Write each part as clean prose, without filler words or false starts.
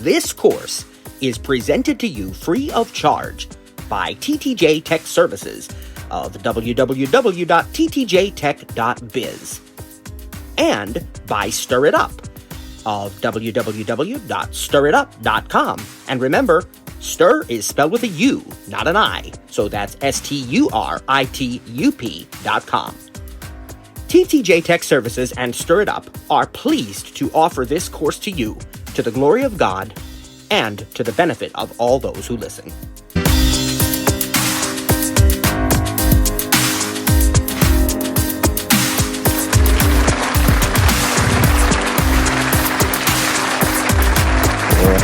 This course is presented to you free of charge by TTJ Tech Services of www.ttjtech.biz and by Stir It Up of www.stiritup.com. And remember, stir is spelled with a U, not an I, so that's STURITUP.com. TTJ Tech Services and Stir It Up are pleased to offer this course to you, to the glory of God and to the benefit of all those who listen.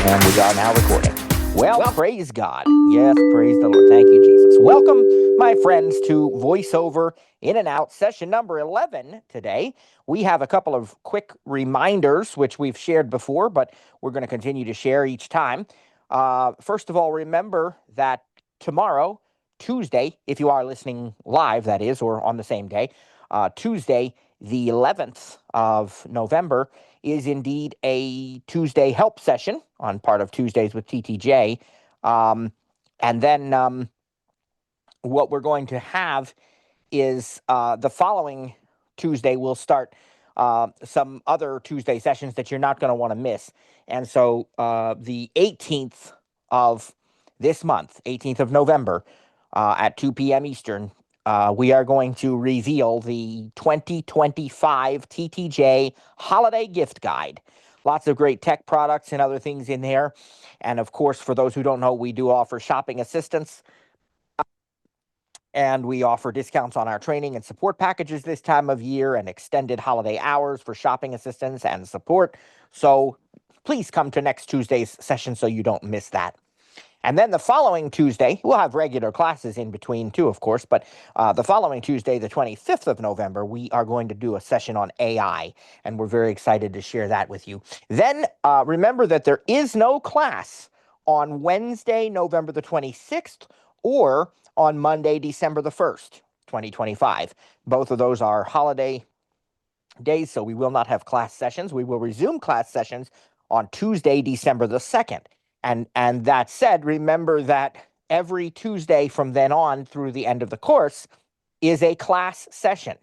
And we are now recording. Well, praise God. Yes, praise the Lord. Thank you, Jesus. Welcome, my friends, to Voiceover In and Out, session number 11 today. We have a couple of quick reminders, which we've shared before, but we're going to continue to share each time. First of all, remember that tomorrow, Tuesday, if you are listening live, that is, or on the same day, Tuesday, the 11th of November, is indeed a Tuesday help session on part of Tuesdays with TTJ. And then what we're going to have is the following Tuesday, we'll start some other Tuesday sessions that you're not going to want to miss. And so the 18th of this month, 18th of November, at 2 p.m. Eastern, we are going to reveal the 2025 TTJ Holiday Gift Guide. Lots of great tech products and other things in there. And of course, for those who don't know, we do offer shopping assistance. And we offer discounts on our training and support packages this time of year and extended holiday hours for shopping assistance and support. So please come to next Tuesday's session so you don't miss that. And then the following Tuesday, we'll have regular classes in between too, of course, but the following Tuesday, the 25th of November, we are going to do a session on AI, and we're very excited to share that with you. Then remember that there is no class on Wednesday, November the 26th, or on Monday, December the 1st, 2025. Both of those are holiday days, so we will not have class sessions. We will resume class sessions on Tuesday, December the 2nd. And that said, remember that every Tuesday from then on through the end of the course is a class session.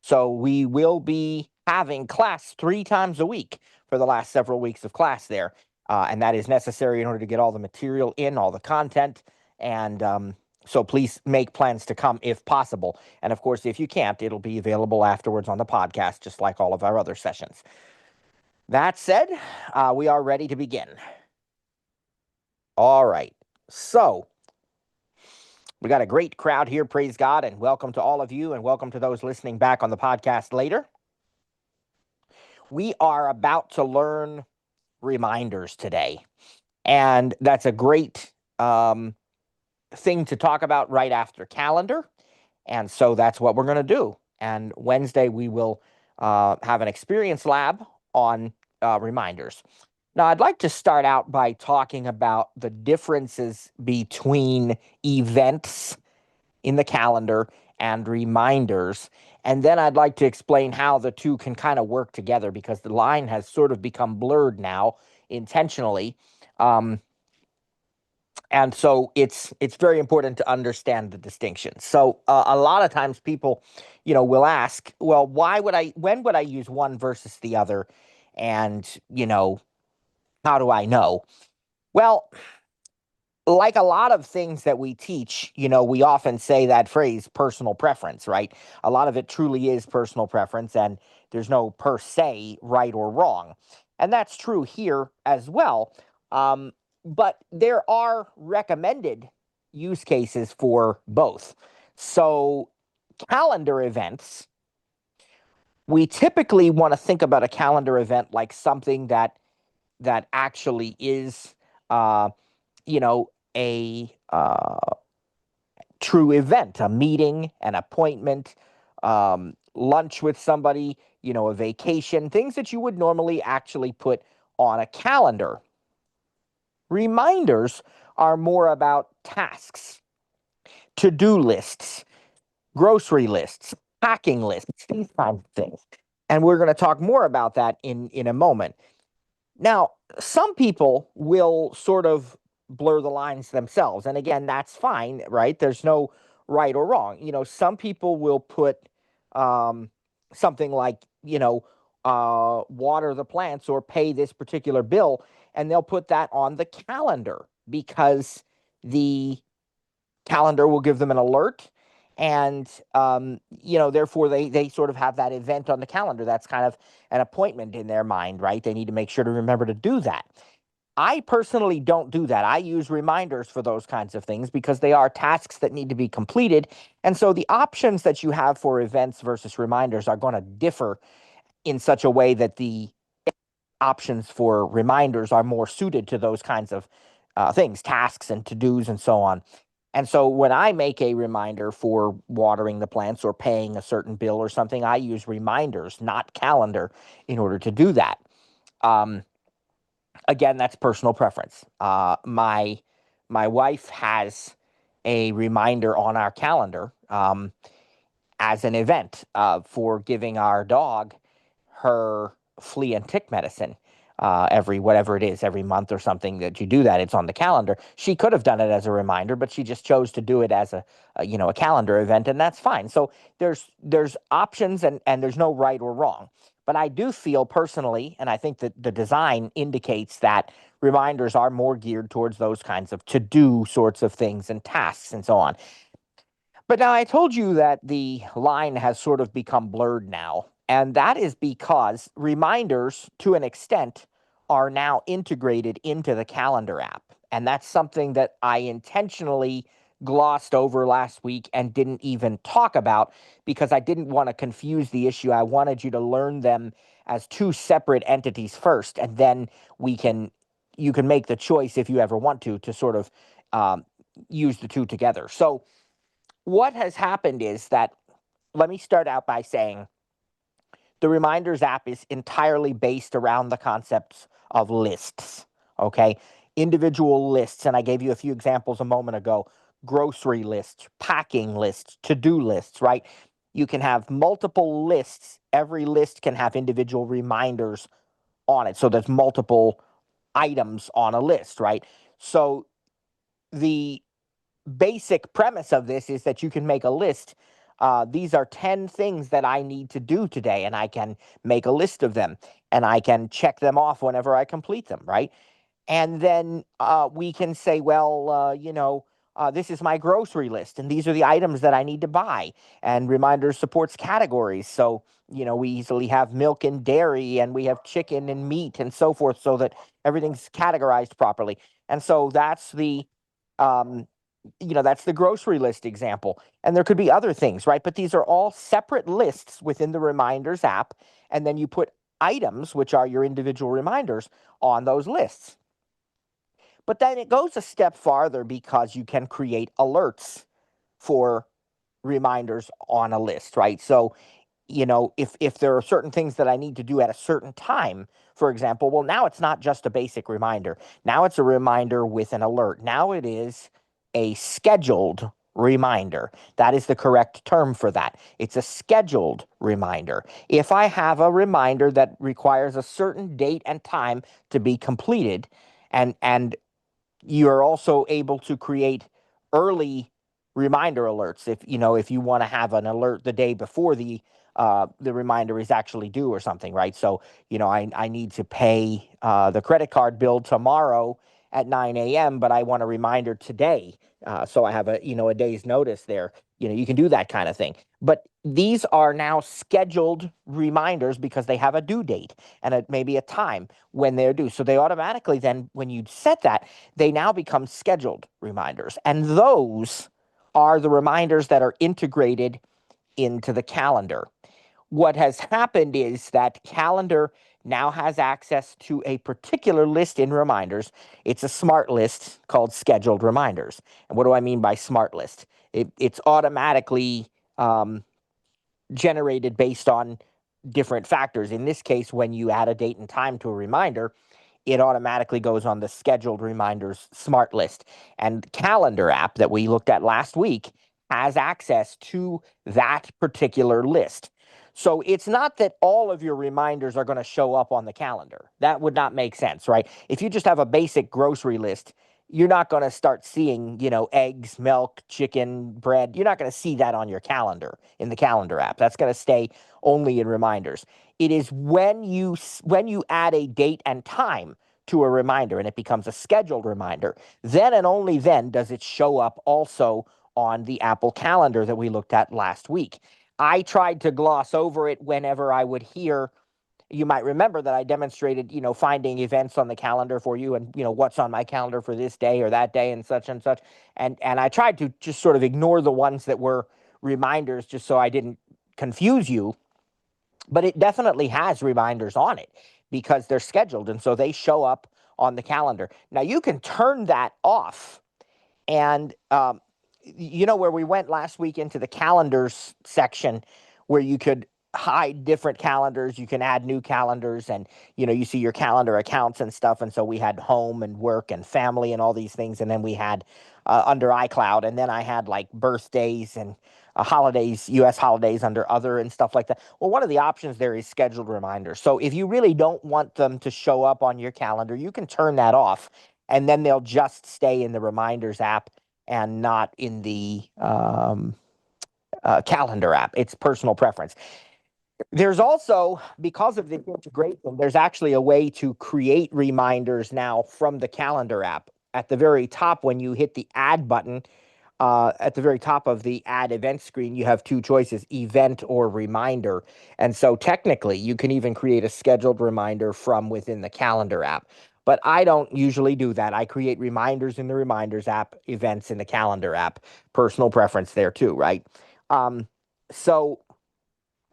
So we will be having class 3 times a week for the last several weeks of class there. And that is necessary in order to get all the material in, all the content. And so please make plans to come if possible. And of course, if you can't, it'll be available afterwards on the podcast, just like all of our other sessions. That said, we are ready to begin. All right, so we got a great crowd here, praise God, and welcome to all of you, and welcome to those listening back on the podcast later. We are about to learn reminders today, and that's a great thing to talk about right after calendar, and so that's what we're going to do. And Wednesday, we will have an experience lab on reminders. Now, I'd like to start out by talking about the differences between events in the calendar and reminders. And then I'd like to explain how the two can kind of work together, because the line has sort of become blurred now intentionally. And so it's very important to understand the distinction. So a lot of times people, will ask, well, when would I use one versus the other? And, how do I know? Well, like a lot of things that we teach, we often say that phrase, personal preference, right? A lot of it truly is personal preference, and there's no per se right or wrong. And that's true here as well. But there are recommended use cases for both. So calendar events, we typically want to think about a calendar event like something that actually is, a true event, a meeting, an appointment, lunch with somebody, a vacation, things that you would normally actually put on a calendar. Reminders are more about tasks, to-do lists, grocery lists, packing lists, these kinds of things. And we're going to talk more about that in a moment. Now, some people will sort of blur the lines themselves. And again, that's fine, right? There's no right or wrong. Some people will put um, something like, water the plants or pay this particular bill, and they'll put that on the calendar because the calendar will give them an alert. And therefore they sort of have that event on the calendar. That's kind of an appointment in their mind, right? They need to make sure to remember to do that. I personally don't do that. I use reminders for those kinds of things because they are tasks that need to be completed. And so the options that you have for events versus reminders are going to differ in such a way that the options for reminders are more suited to those kinds of things, tasks and to-dos and so on. And so when I make a reminder for watering the plants or paying a certain bill or something, I use reminders, not calendar, in order to do that. Um, Again, that's personal preference. My wife has a reminder on our calendar as an event for giving our dog her flea and tick medicine every whatever it is every month or something that you do that. It's on the calendar. She could have done it as a reminder, but she just chose to do it as a calendar event, and that's fine. So there's options, and there's no right or wrong. But I do feel personally, and I think that the design indicates that reminders are more geared towards those kinds of to-do sorts of things and tasks and so on. But now I told you that the line has sort of become blurred now. And that is because reminders, to an extent, are now integrated into the calendar app. And that's something that I intentionally glossed over last week and didn't even talk about because I didn't want to confuse the issue. I wanted you to learn them as two separate entities first, and then you can make the choice if you ever want to sort of um, use the two together. So what has happened is that, let me start out by saying the Reminders app is entirely based around the concepts of lists. Okay. Individual lists. And I gave you a few examples a moment ago: grocery lists, packing lists, to do lists, right? You can have multiple lists. Every list can have individual reminders on it. So there's multiple items on a list, right? So the basic premise of this is that you can make a list. These are 10 things that I need to do today, and I can make a list of them, and I can check them off whenever I complete them, right? And then we can say, well, this is my grocery list, and these are the items that I need to buy. And Reminders supports categories. So, we easily have milk and dairy, and we have chicken and meat and so forth, so that everything's categorized properly. And so um, that's the grocery list example. And there could be other things, right? But these are all separate lists within the Reminders app. And then you put items, which are your individual reminders, on those lists. But then it goes a step farther because you can create alerts for reminders on a list, right? So, if there are certain things that I need to do at a certain time, for example, well, now it's not just a basic reminder. Now it's a reminder with an alert. Now it is a scheduled reminder. That is the correct term for that. It's a scheduled reminder. If I have a reminder that requires a certain date and time to be completed, and you're also able to create early reminder alerts if you want to have an alert the day before the reminder is actually due or something, right? So I need to pay the credit card bill tomorrow at 9 a.m., but I want a reminder today, so I have a day's notice there. You can do that kind of thing, but these are now scheduled reminders because they have a due date and maybe a time when they're due. So they automatically then, when you set that, they now become scheduled reminders. And those are the reminders that are integrated into the calendar. What has happened is that calendar now has access to a particular list in reminders. It's a smart list called scheduled reminders. And what do I mean by smart list? It's automatically generated based on different factors. In this case, when you add a date and time to a reminder, it automatically goes on the scheduled reminders smart list. And calendar app that we looked at last week has access to that particular list. So it's not that all of your reminders are going to show up on the calendar. That would not make sense, right? If you just have a basic grocery list, you're not going to start seeing, eggs, milk, chicken, bread. You're not going to see that on your calendar in the calendar app. That's going to stay only in reminders. It is when you add a date and time to a reminder and it becomes a scheduled reminder, then and only then does it show up also on the Apple Calendar that we looked at last week. I tried to gloss over it whenever I would hear. You might remember that I demonstrated, finding events on the calendar for you and, what's on my calendar for this day or that day and such and such. And I tried to just sort of ignore the ones that were reminders just so I didn't confuse you. But it definitely has reminders on it because they're scheduled. And so they show up on the calendar. Now you can turn that off and where we went last week into the calendars section where you could hide different calendars, you can add new calendars and you see your calendar accounts and stuff. And so we had home and work and family and all these things. And then we had under iCloud, and then I had like birthdays and holidays, US holidays under other and stuff like that. Well, one of the options there is scheduled reminders. So if you really don't want them to show up on your calendar, you can turn that off and then they'll just stay in the reminders app and not in the calendar app. It's personal preference. There's also, because of the integration, there's actually a way to create reminders now from the calendar app. At the very top, when you hit the add button, at the very top of the add event screen, you have two choices, event or reminder. And so technically, you can even create a scheduled reminder from within the calendar app. But I don't usually do that. I create reminders in the reminders app, events in the calendar app. Personal preference there too, right? So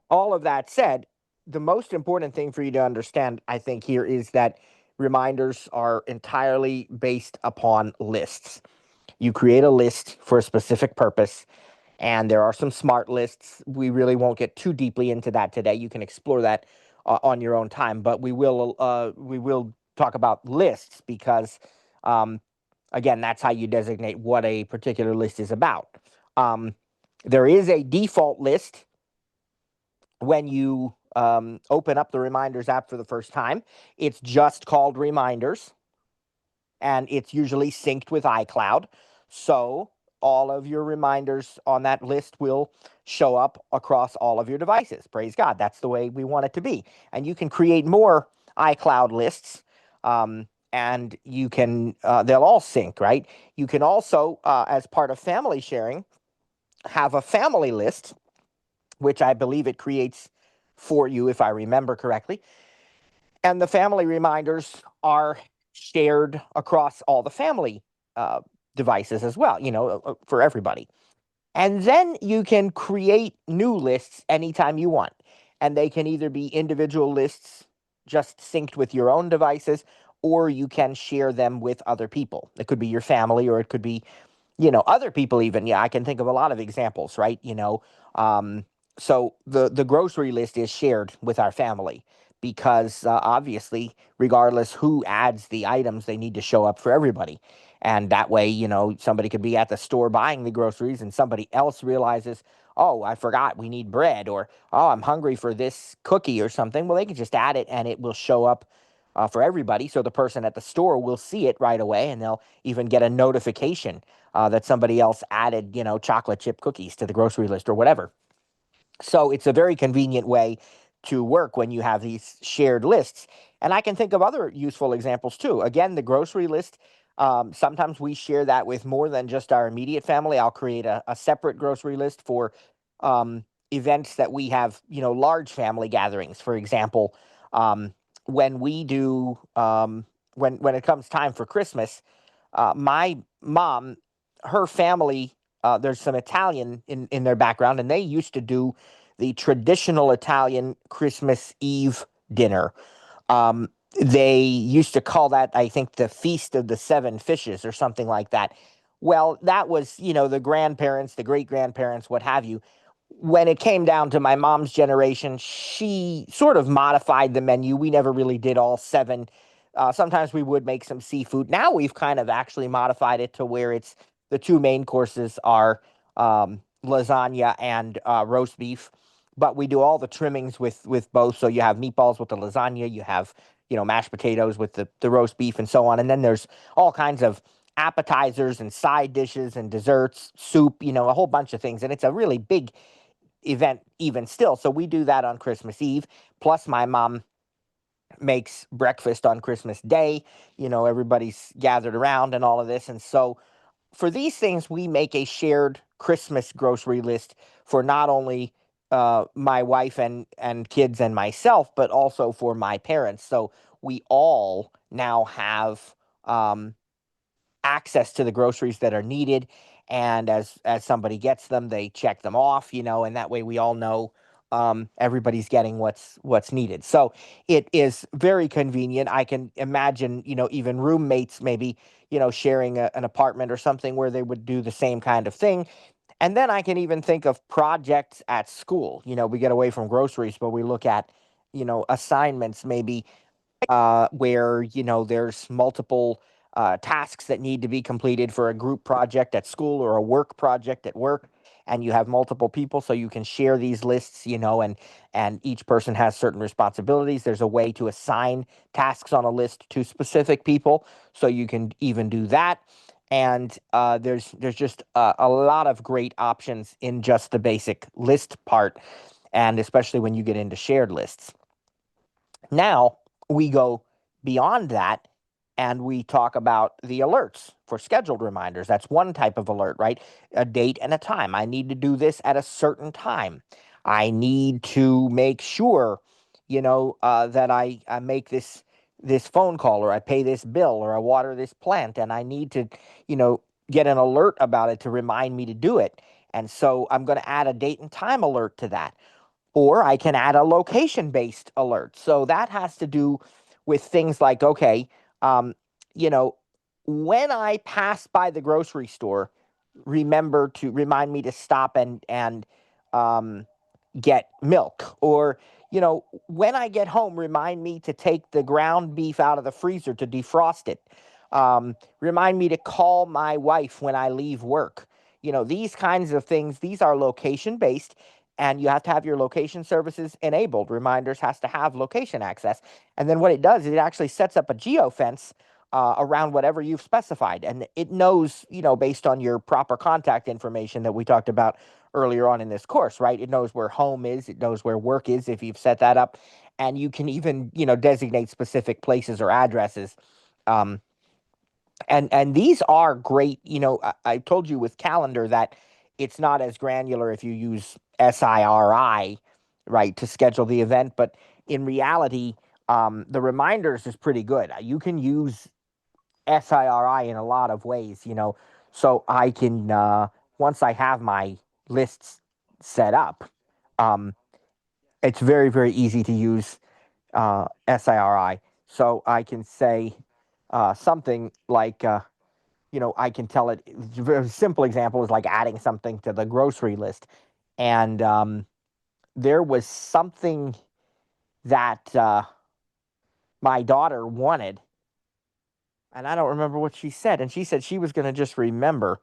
all of that said, the most important thing for you to understand, I think, here is that reminders are entirely based upon lists. You create a list for a specific purpose, and there are some smart lists. We really won't get too deeply into that today. You can explore that on your own time, but we will talk about lists because, um, again, that's how you designate what a particular list is about. There is a default list when you open up the Reminders app for the first time. It's just called Reminders, and it's usually synced with iCloud. So all of your reminders on that list will show up across all of your devices. Praise God. That's the way we want it to be. And you can create more iCloud lists. And you can, they'll all sync, right? You can also, as part of family sharing, have a family list, which I believe it creates for you, if I remember correctly. And the family reminders are shared across all the family devices as well, for everybody. And then you can create new lists anytime you want. And they can either be individual lists just synced with your own devices, or you can share them with other people. It could be your family, or it could be other people even. Yeah, I can think of a lot of examples, right? So the grocery list is shared with our family because obviously, regardless who adds the items, they need to show up for everybody. And that way, somebody could be at the store buying the groceries and somebody else realizes, oh, I forgot we need bread, or oh, I'm hungry for this cookie or something. Well, they can just add it and it will show up for everybody. So the person at the store will see it right away and they'll even get a notification that somebody else added, chocolate chip cookies to the grocery list or whatever. So it's a very convenient way to work when you have these shared lists. And I can think of other useful examples too. Again, the grocery list, sometimes we share that with more than just our immediate family. I'll create a separate grocery list for events that we have, large family gatherings. For example, when we do, when it comes time for Christmas, my mom, her family, there's some Italian in their background, and they used to do the traditional Italian Christmas Eve dinner. They used to call that, I think, the Feast of the Seven Fishes or something like that. Well, that was, the grandparents, the great grandparents, what have you. When it came down to my mom's generation, she sort of modified the menu. We never really did all seven. Sometimes we would make some seafood. Now we've kind of actually modified it to where it's the two main courses are lasagna and roast beef. but we do all the trimmings with both. So you have meatballs with the lasagna, you have mashed potatoes with the roast beef and so on, and then there's all kinds of appetizers and side dishes and desserts, soup, a whole bunch of things, and it's a really big event even still. So we do that on Christmas Eve. Plus, my mom makes breakfast on Christmas Day. Everybody's gathered around and all of this, and so for these things, we make a shared Christmas grocery list for not only my wife and kids and myself, but also for my parents. So we all now have access to the groceries that are needed. And as somebody gets them, they check them off, and that way we all know everybody's getting what's needed. So it is very convenient. I can imagine, even roommates maybe, sharing an apartment or something where they would do the same kind of thing. And then I can even think of projects at school. We get away from groceries, but we look at, assignments maybe where there's multiple tasks that need to be completed for a group project at school or a work project at work, and you have multiple people, so you can share these lists, and each person has certain responsibilities. There's a way to assign tasks on a list to specific people, so you can even do that. And there's just a lot of great options in just the basic list part, and especially when you get into shared lists. Now we go beyond that and we talk about the alerts for scheduled reminders. That's one type of alert, right? A date and a time. I need to do this at a certain time. I need to make sure, that I make this phone call, or I pay this bill, or I water this plant, and I need to, you know, get an alert about it to remind me to do it. And so I'm going to add a date and time alert to that, or I can add a location based alert. So that has to do with things like, okay, um, you know, when I pass by the grocery store, remember to remind me to stop and um, get milk. Or, when I get home, remind me to take the ground beef out of the freezer to defrost it. Remind me to call my wife when I leave work. These kinds of things, these are location based, and you have to have your location services enabled. Reminders has to have location access. And then what it does is it actually sets up a geofence around whatever you've specified. And it knows, based on your proper contact information that we talked about earlier on in this course, right? It knows where home is, it knows where work is if you've set that up. And you can even, designate specific places or addresses. Um, and these are great. I told you with calendar that it's not as granular if you use SIRI, right, to schedule the event. But in reality, the reminders is pretty good. You can use SIRI in a lot of ways, so I can, once I have my lists set up, um, it's very, very easy to use SIRI. So I can say something like, I can tell it. A very simple example is like adding something to the grocery list. And there was something that my daughter wanted, and I don't remember what she said. And she said she was going to just remember,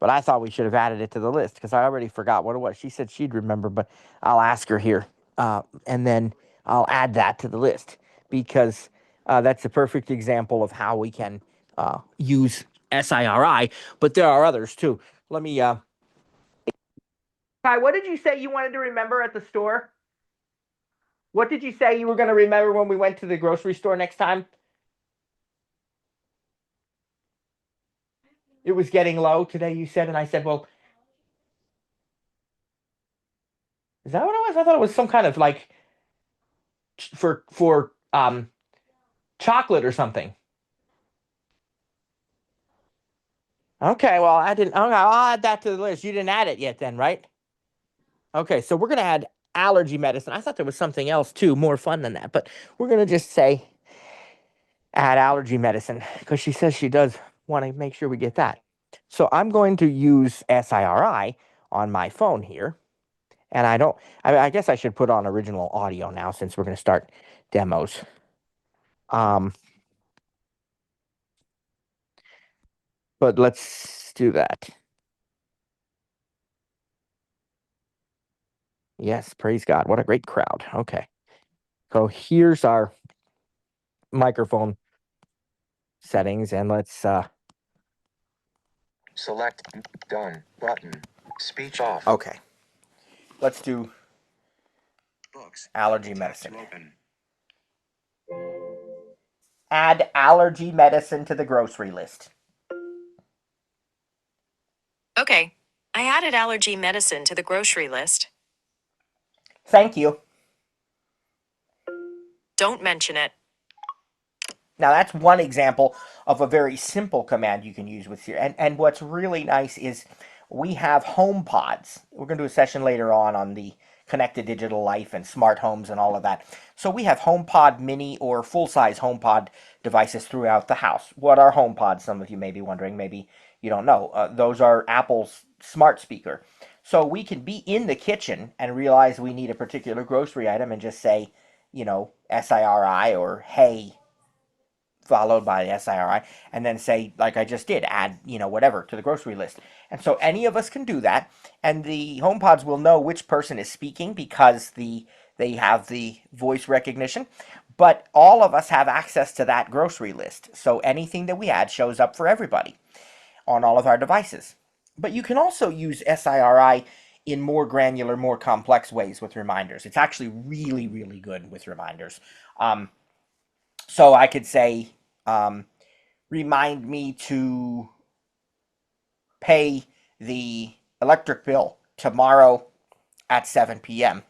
but I thought we should have added it to the list because I already forgot what it was. She said she'd remember, but I'll ask her here, and then I'll add that to the list because that's a perfect example of how we can use SIRI. But there are others too. Let me. Kai, what did you say you wanted to remember at the store? What did you say you were going to remember when we went to the grocery store next time? It was getting low today, you said, and I said, well, is that what it was? I thought it was some kind of like for chocolate or something. Okay, well, I didn't. Okay, I'll add that to the list. You didn't add it yet, then, right? Okay, so we're gonna add allergy medicine. I thought there was something else too, more fun than that, but we're gonna just say add allergy medicine because she says she does want to make sure we get that. So I'm going to use SIRI on my phone here, and I don't. I guess I should put on original audio now since we're gonna start demos. Um, but let's do that. Yes, praise God. What a great crowd. Okay. So here's our microphone settings, and let's Select done button. Speech off. okay. Let's do Books. allergy Tap medicine. to open. Add allergy medicine to the grocery list. Okay. I added allergy medicine to the grocery list. Thank you. Don't mention it. Now that's one example of a very simple command you can use with Siri. And what's really nice is we have home pods. We're going to do a session later on the connected digital life and smart homes and all of that. So we have HomePod mini or full-size HomePod devices throughout the house. What are HomePods? Some of you may be wondering. Maybe you don't know. Those are Apple's smart speaker. So we can be in the kitchen and realize we need a particular grocery item and just say, SIRI or hey, followed by SIRI, and then say, like I just did, add, whatever to the grocery list. And so any of us can do that, and the HomePods will know which person is speaking because they have the voice recognition, but all of us have access to that grocery list. So anything that we add shows up for everybody on all of our devices. But you can also use SIRI in more granular, more complex ways with reminders. It's actually really, really good with reminders. So I could say, um, remind me to pay the electric bill tomorrow at 7 p.m.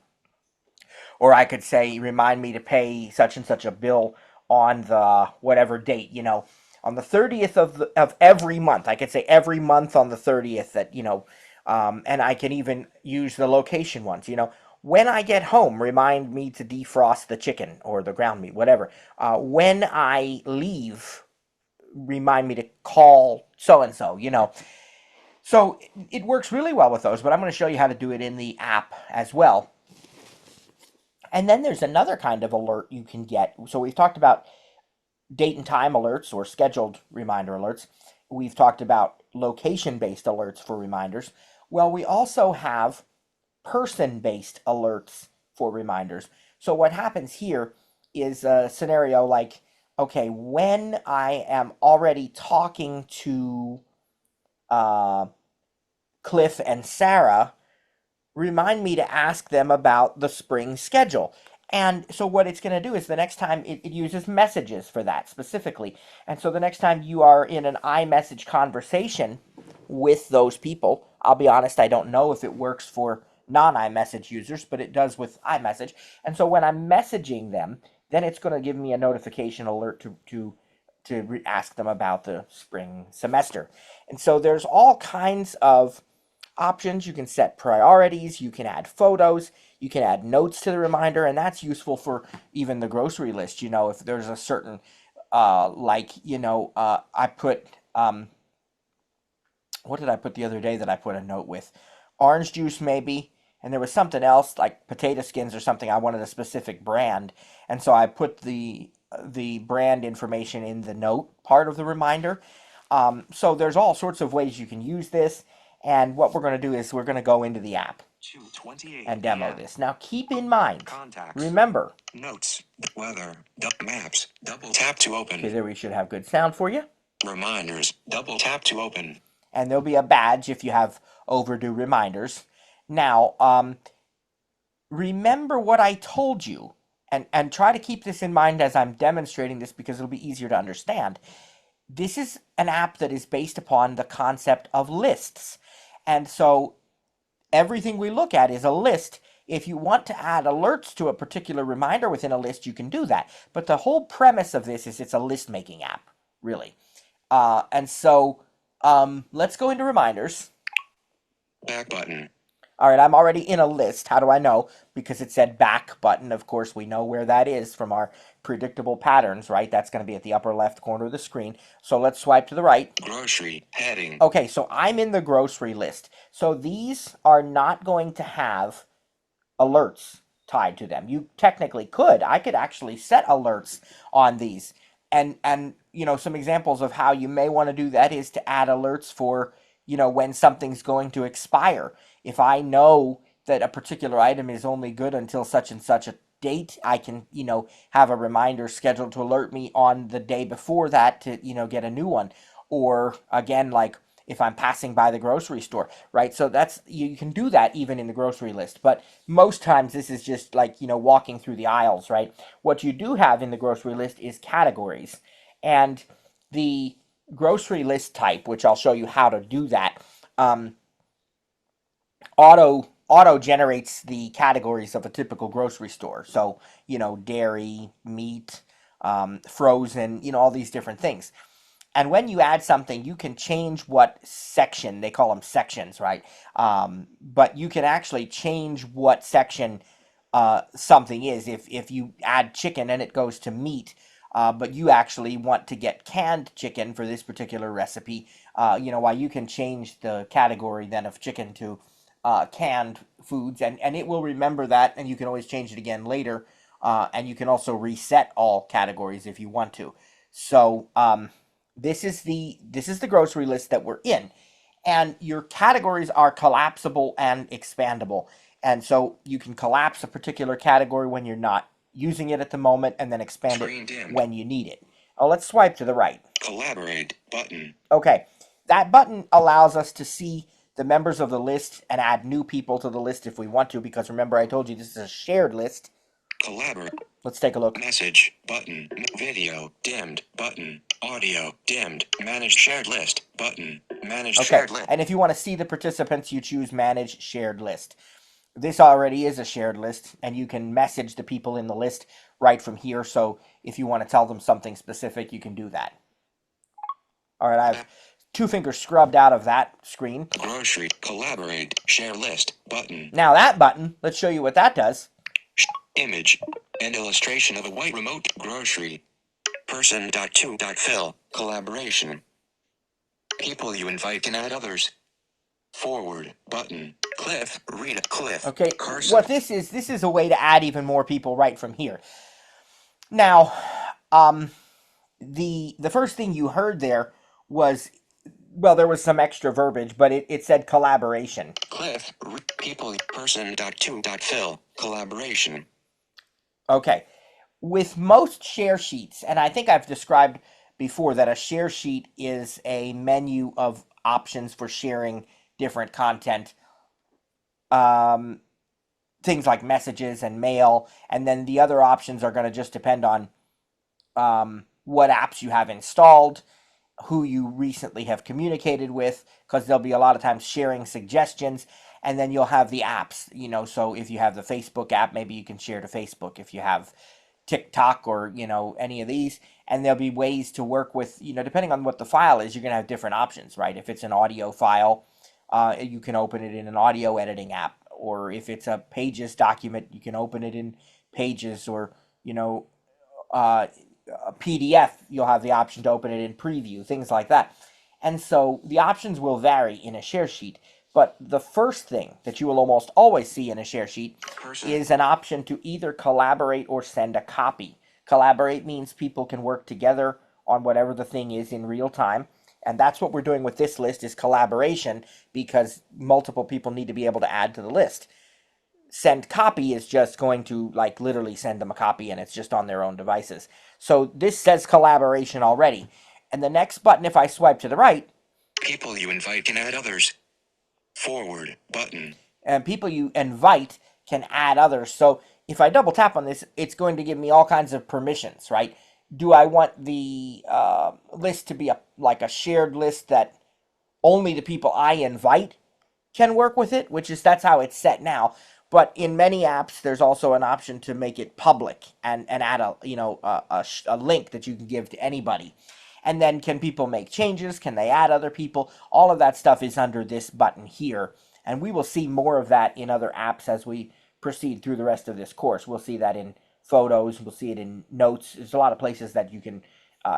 Or I could say, remind me to pay such and such a bill on the whatever date, on the 30th of every month. I could say every month on the 30th and I can even use the location ones, When I get home, remind me to defrost the chicken or the ground meat, whatever. When I leave, remind me to call so and so, So it works really well with those, but I'm going to show you how to do it in the app as well. And then there's another kind of alert you can get. So we've talked about date and time alerts or scheduled reminder alerts. We've talked about location-based alerts for reminders. Well, we also have person-based alerts for reminders. So what happens here is a scenario like, okay, when I am already talking to Cliff and Sarah, remind me to ask them about the spring schedule. And so what it's going to do is the next time it uses messages for that specifically. And so the next time you are in an iMessage conversation with those people, I'll be honest, I don't know if it works for non-iMessage users, but it does with iMessage. And so when I'm messaging them, then it's going to give me a notification alert to ask them about the spring semester. And so there's all kinds of options. You can set priorities, you can add photos, you can add notes to the reminder, and that's useful for even the grocery list. If there's a certain, I put, what did I put the other day that I put a note with? Orange juice, maybe. And there was something else like potato skins or something. I wanted a specific brand. And so I put the brand information in the note part of the reminder. So there's all sorts of ways you can use this. And what we're going to do is we're going to go into the app and demo this. Now keep in mind, Contacts. remember, Notes. Weather. Maps. Double tap to open. okay, there we should have good sound for you. Reminders. Double tap to open. And there'll be a badge if you have overdue reminders. Now, remember what I told you, and try to keep this in mind as I'm demonstrating this because it'll be easier to understand. This is an app that is based upon the concept of lists. And so everything we look at is a list. If you want to add alerts to a particular reminder within a list, you can do that. But the whole premise of this is it's a list-making app, really. And so let's go into reminders. Back button. All right, I'm already in a list. How do I know? Because it said back button. Of course, we know where that is from our predictable patterns, right? That's going to be at the upper left corner of the screen. So let's swipe to the right. Grocery heading. Okay, so I'm in the grocery list. So these are not going to have alerts tied to them. You technically could. I could actually set alerts on these. And some examples of how you may want to do that is to add alerts for, when something's going to expire. If I know that a particular item is only good until such and such a date, I can, have a reminder scheduled to alert me on the day before that to, get a new one. Or again, like if I'm passing by the grocery store, right? So that's, you can do that even in the grocery list. But most times this is just like, walking through the aisles, right? What you do have in the grocery list is categories. And the grocery list type, which I'll show you how to do that, um, auto generates the categories of a typical grocery store. So, dairy, meat, frozen, all these different things. And when you add something, you can change what section, they call them sections, right? But you can actually change what section something is. If you add chicken and it goes to meat, but you actually want to get canned chicken for this particular recipe, why you can change the category then of chicken to canned foods, and it will remember that, and you can always change it again later, and you can also reset all categories if you want to. So this is the grocery list that we're in, and your categories are collapsible and expandable. And so you can collapse a particular category when you're not using it at the moment, and then expand Screen it dimmed. when you need it. Oh, let's swipe to the right. Collaborate button. Okay, that button allows us to see the members of the list and add new people to the list if we want to, because remember I told you this is a shared list. Collaborate. Let's take a look. Message button. Video dimmed button. Audio dimmed. Manage shared list button. Manage Okay, shared list. and if you want to see the participants, you choose Manage Shared List. This already is a shared list, and you can message the people in the list right from here. So if you want to tell them something specific, you can do that. All right, I've two fingers scrubbed out of that screen. Grocery. Collaborate. Share list button. Now that button, let's show you what that does. Image. An illustration of a white remote grocery. Person.to.fill. Collaboration. People you invite can add others. Forward button. Cliff. Rita. Cliff. Okay, Carson. what this is a way to add even more people right from here. Now, the first thing you heard there was, well, there was some extra verbiage, but it said collaboration. Cliff. People. Person.to.fill. Collaboration. Okay. With most share sheets, and I think I've described before that a share sheet is a menu of options for sharing different content, things like messages and mail, and then the other options are going to just depend on what apps you have installed, who you recently have communicated with, because there'll be a lot of times sharing suggestions, and then you'll have the apps, so if you have the Facebook app, maybe you can share to Facebook. If you have TikTok or, any of these, and there'll be ways to work with, depending on what the file is, you're going to have different options, right? If it's an audio file, you can open it in an audio editing app, or if it's a Pages document, you can open it in Pages, or, a PDF, you'll have the option to open it in Preview, things like that. And so the options will vary in a share sheet. But the first thing that you will almost always see in a share sheet is an option to either collaborate or send a copy. Collaborate means people can work together on whatever the thing is in real time. And that's what we're doing with this list, is collaboration, because multiple people need to be able to add to the list. Send copy is just going to literally send them a copy, and it's just on their own devices. So this says collaboration already. And the next button, if I swipe to the right, people you invite can add others. Forward button. And people you invite can add others. So if I double tap on this, it's going to give me all kinds of permissions, right? Do I want the list to be a shared list that only the people I invite can work with it, that's how it's set now. But in many apps, there's also an option to make it public and add a link that you can give to anybody. And then can people make changes? Can they add other people? All of that stuff is under this button here. And we will see more of that in other apps as we proceed through the rest of this course. We'll see that in photos. We'll see it in notes. There's a lot of places that you can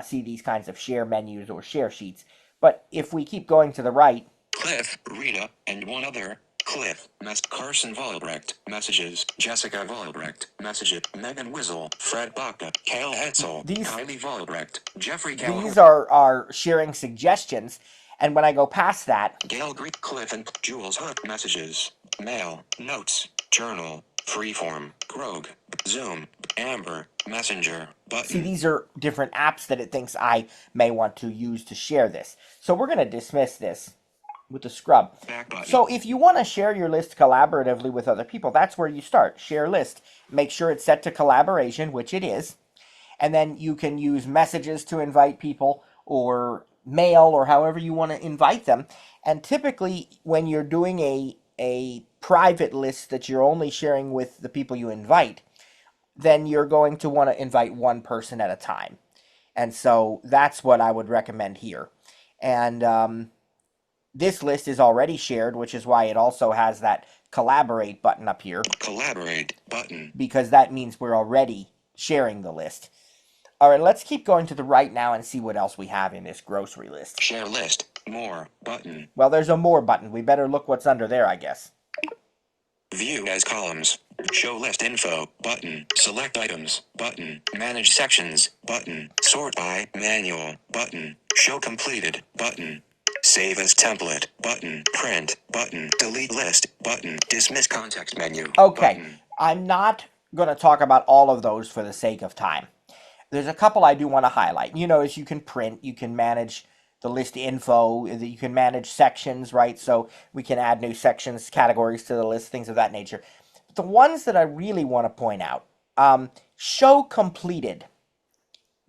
see these kinds of share menus or share sheets. But if we keep going to the right, Cliff, Rita, and one other. Cliff, Carson Volbrecht, messages, Jessica Volbrecht, messages, Megan Wizzle, Fred Baca, Kale Hetzel, Kylie Volbrecht, Jeffrey Gallagher. These are sharing suggestions, and when I go past that, Gail Greek, Cliff, and Jules Hook, messages. Mail, Notes, Journal, Freeform, Grog, Zoom, Amber, Messenger, button. See, these are different apps that it thinks I may want to use to share this. So we're going to dismiss this with the scrub. Back button. So if you want to share your list collaboratively with other people, that's where you start. Share list. Make sure it's set to collaboration, which it is. And then you can use messages to invite people or mail or however you want to invite them. And typically when you're doing a private list that you're only sharing with the people you invite, then you're going to want to invite one person at a time. And so that's what I would recommend here. And this list is already shared, which is why it also has that collaborate button up here. Collaborate button. Because that means we're already sharing the list. All right, let's keep going to the right now and see what else we have in this grocery list. Share list. More button. Well, there's a more button. We better look what's under there, I guess. View as columns. Show list info button. Select items button. Manage sections button. Sort by manual button. Show completed button. Save as template button. Print button. Delete list button. Dismiss context menu. Okay, Button. I'm not going to talk about all of those for the sake of time. There's a couple I do want to highlight. You notice you can print, you can manage the list info, you can manage sections, right? So we can add new sections, categories to the list, things of that nature. But the ones that I really want to point out, show completed.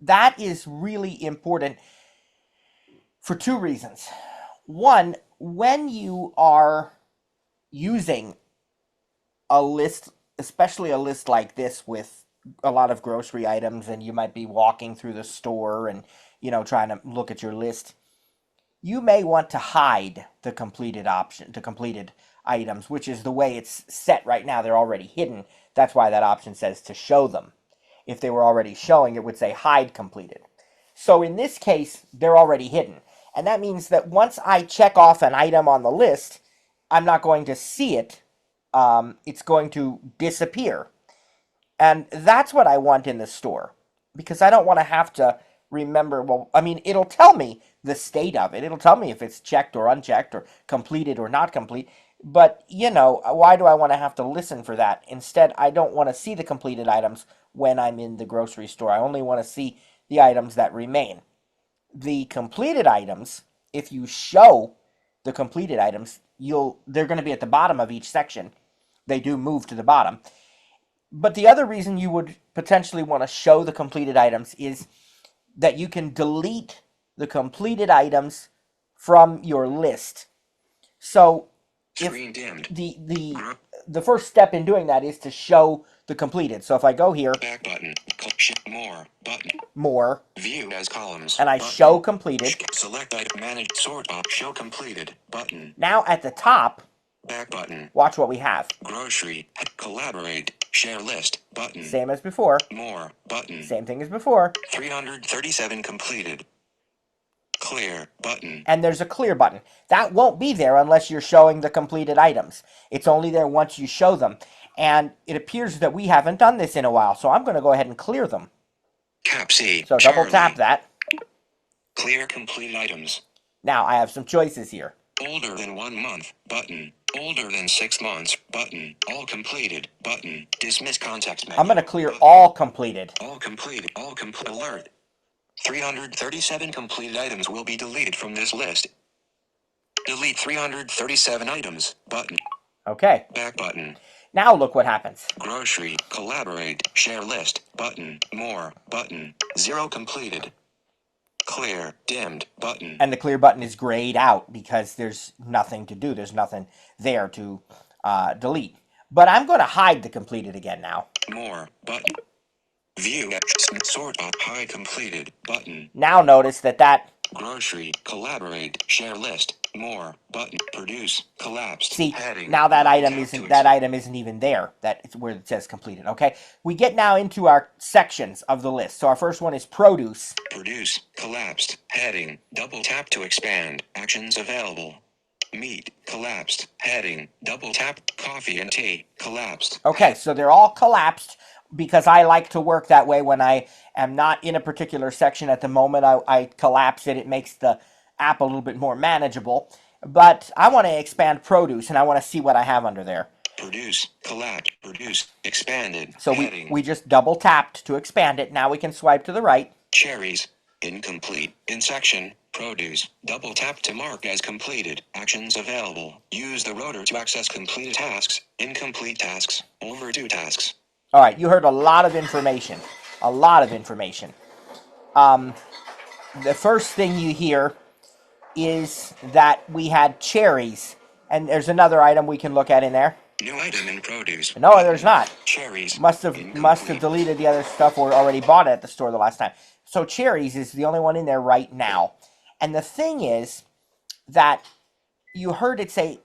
That is really important for two reasons. One, when you are using a list, especially a list like this with a lot of grocery items, and you might be walking through the store and, trying to look at your list, you may want to hide the completed option, the completed items, which is the way it's set right now. They're already hidden. That's why that option says to show them. If they were already showing, it would say hide completed. So in this case, they're already hidden. And that means that once I check off an item on the list, I'm not going to see it. It's going to disappear. And that's what I want in the store, because I don't want to have to remember, it'll tell me the state of it. It'll tell me if it's checked or unchecked or completed or not complete. But, why do I want to have to listen for that? Instead, I don't want to see the completed items when I'm in the grocery store. I only want to see the items that remain. The completed items, if you show the completed items, they're going to be at the bottom of each section. They do move to the bottom. But the other reason you would potentially want to show the completed items is that you can delete the completed items from your list. So if Screen dimmed. the first step in doing that is to show the completed. So if I go here, Back button. More button. more, View as columns. and I button. show completed. Select item. Manage sort by. Show completed button. Now at the top, Back button. watch what we have. Grocery. Collaborate. Share list button. Same as before. More button. Same thing as before. 337 completed. Clear button. And there's a clear button. That won't be there unless you're showing the completed items. It's only there once you show them. And it appears that we haven't done this in a while, so I'm going to go ahead and clear them. Cap C. So double tap that. Clear completed items. Now I have some choices here. Older than 1 month button. Older than 6 months button. All completed button. Dismiss context menu. I'm going to clear button. all completed. All completed. All complete. Alert. 337 completed items will be deleted from this list. Delete 337 items button. Okay. Back button. Now look what happens. Grocery. Collaborate. Share list button. More button. 0 completed. Clear. Dimmed button. And the clear button is grayed out because there's nothing to do. There's nothing there to delete. But I'm going to hide the completed again now. More button. View sort of hide completed button. Now notice that Grocery. Collaborate. Share list. More button. Produce. Collapsed. see, Heading. now that item Tap isn't to that exit. item isn't even there. That's where it says completed. Okay. We get now into our sections of the list. So our first one is produce. Produce. Collapsed. Heading. Double tap to expand. Actions available. Meat. Collapsed. Heading. Double tap. Coffee and tea. Collapsed. Okay, so they're all collapsed because I like to work that way when I am not in a particular section at the moment. I collapse it. It makes the app a little bit more manageable. But I want to expand produce, and I want to see what I have under there. Produce, collect, produce, expanded, So we just double tapped to expand it. Now we can swipe to the right. Cherries, incomplete, in section, produce, double tap to mark as completed, actions available, use the rotor to access completed tasks, incomplete tasks, overdue tasks. All right, you heard a lot of information. A lot of information. The first thing you hear is that we had cherries, and there's another item we can look at in there. New item in produce. No, there's not. Cherries. Must have deleted the other stuff or already bought it at the store the last time. So cherries is the only one in there right now. And the thing is that you heard it say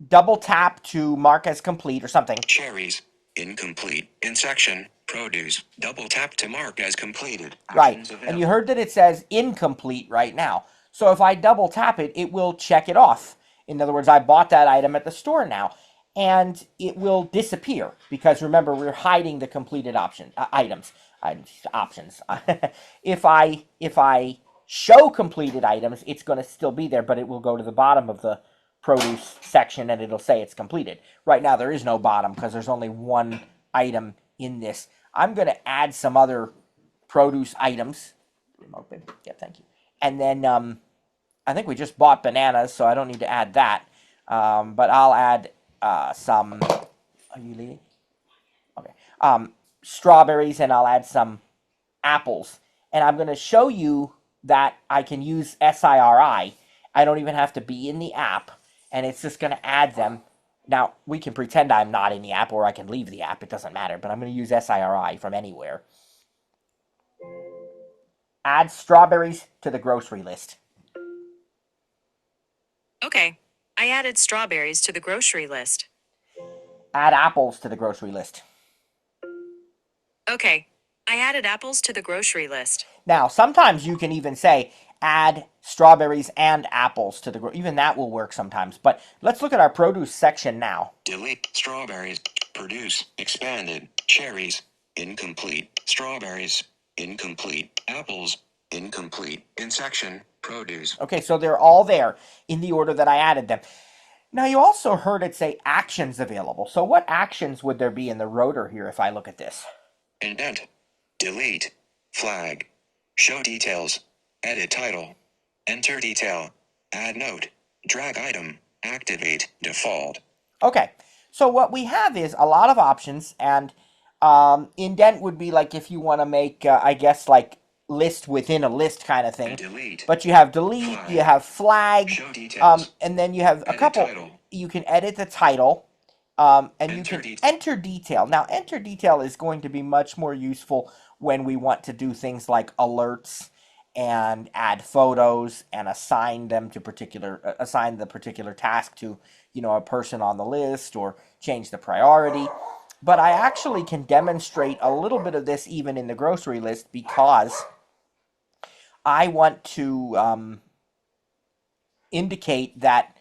double tap to mark as complete or something. Cherries, incomplete, in section, produce, double tap to mark as completed. Right, and you heard that it says incomplete right now. So if I double tap it, it will check it off. In other words, I bought that item at the store now, and it will disappear because remember we're hiding the completed items. If I show completed items, it's going to still be there, but it will go to the bottom of the produce section and it'll say it's completed. Right now there is no bottom because there's only one item in this. I'm going to add some other produce items. Remote, baby. Yeah, thank you. And then I think we just bought bananas, so I don't need to add that. But I'll add some. Are you leaving? Okay. Strawberries, and I'll add some apples. And I'm going to show you that I can use SIRI. I don't even have to be in the app, and it's just going to add them. Now, we can pretend I'm not in the app, or I can leave the app. It doesn't matter, but I'm going to use SIRI from anywhere. Add strawberries to the grocery list. Okay. I added strawberries to the grocery list. Add apples to the grocery list. Okay. I added apples to the grocery list. Now, sometimes you can even say, add strawberries and apples to the even that will work sometimes. But let's look at our produce section now. Delete strawberries, produce, expanded, cherries, incomplete, strawberries, incomplete, apples, incomplete, in section, produce. Okay, so they're all there in the order that I added them. Now, you also heard it say actions available. So what actions would there be in the rotor here if I look at this? Indent, delete, flag, show details, edit title, enter detail, add note, drag item, activate, default. Okay, so what we have is a lot of options, and indent would be like if you want to make, I guess, like list within a list kind of thing. Delete, but you have delete, flag, you have flag, show details, and then you have a couple. title. You can edit the title. And you Enter can detail. enter detail. Now, enter detail is going to be much more useful when we want to do things like alerts and add photos and assign them to assign the particular task to, a person on the list or change the priority. But I actually can demonstrate a little bit of this even in the grocery list because I want to indicate that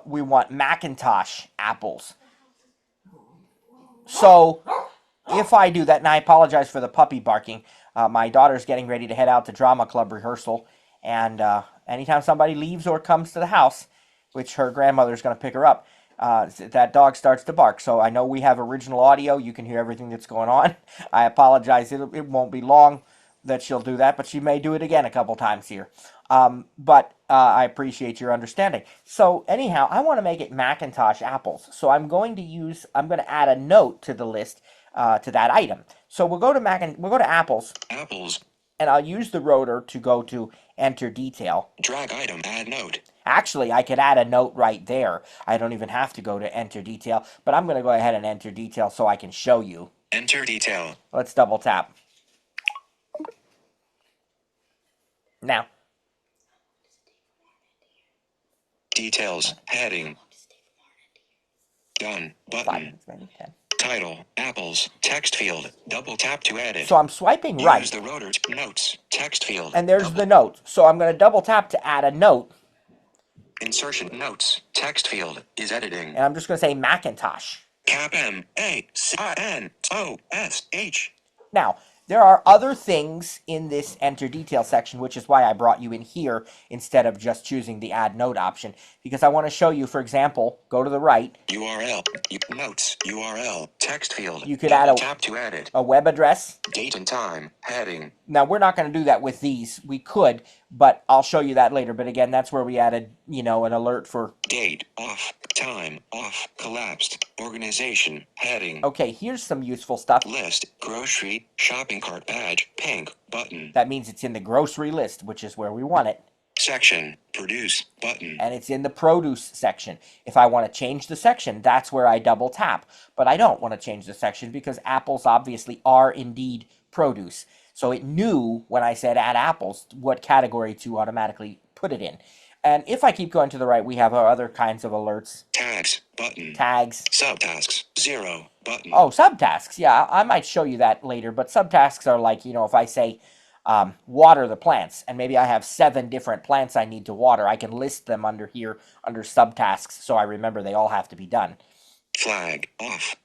we want Macintosh apples. So if I do that, and I apologize for the puppy barking, my daughter's getting ready to head out to drama club rehearsal, and anytime somebody leaves or comes to the house, which her grandmother's going to pick her up, that dog starts to bark. So I know we have original audio. You can hear everything that's going on. I apologize. It won't be long that she'll do that, but she may do it again a couple times here. But I appreciate your understanding. So anyhow, I want to make it Macintosh apples. So I'm going to add a note to the list to that item. So we'll go to apples. Apples. And I'll use the rotor to go to enter detail. Drag item, add note. Actually, I could add a note right there. I don't even have to go to enter detail, but I'm going to go ahead and enter detail so I can show you. Enter detail. Let's double tap. Now. Details, heading. Done, button. 5, 10. Title, apples, text field, double tap to edit. So I'm swiping right. Use the rotor, notes, text field. And there's the note. So I'm going to double tap to add a note. Insertion notes, text field, is editing. And I'm just going to say Macintosh. Cap M-A-C-I-N-O-S-H. Now, There are other things in this enter detail section, which is why I brought you in here instead of just choosing the add note option, because I want to show you, for example, go to the right. URL, notes, URL, text field. You could Double add tap to edit. a web address. Date and time, heading. Now, we're not going to do that with these. We could, but I'll show you that later. But again, that's where we added, an alert for date, off, time, off, collapsed, organization, heading. Okay, here's some useful stuff. List, grocery, shopping cart badge, pink, button. That means it's in the grocery list, which is where we want it. Section, produce, button. And it's in the produce section. If I want to change the section, that's where I double tap. But I don't want to change the section because apples obviously are indeed produce. So it knew when I said add apples what category to automatically put it in. And if I keep going to the right, we have our other kinds of alerts. Tags, button. Tags. Subtasks, 0, button. Oh, subtasks. Yeah, I might show you that later. But subtasks are like, if I say water the plants, and maybe I have 7 different plants I need to water, I can list them under here, under subtasks, so I remember they all have to be done. Flag, off.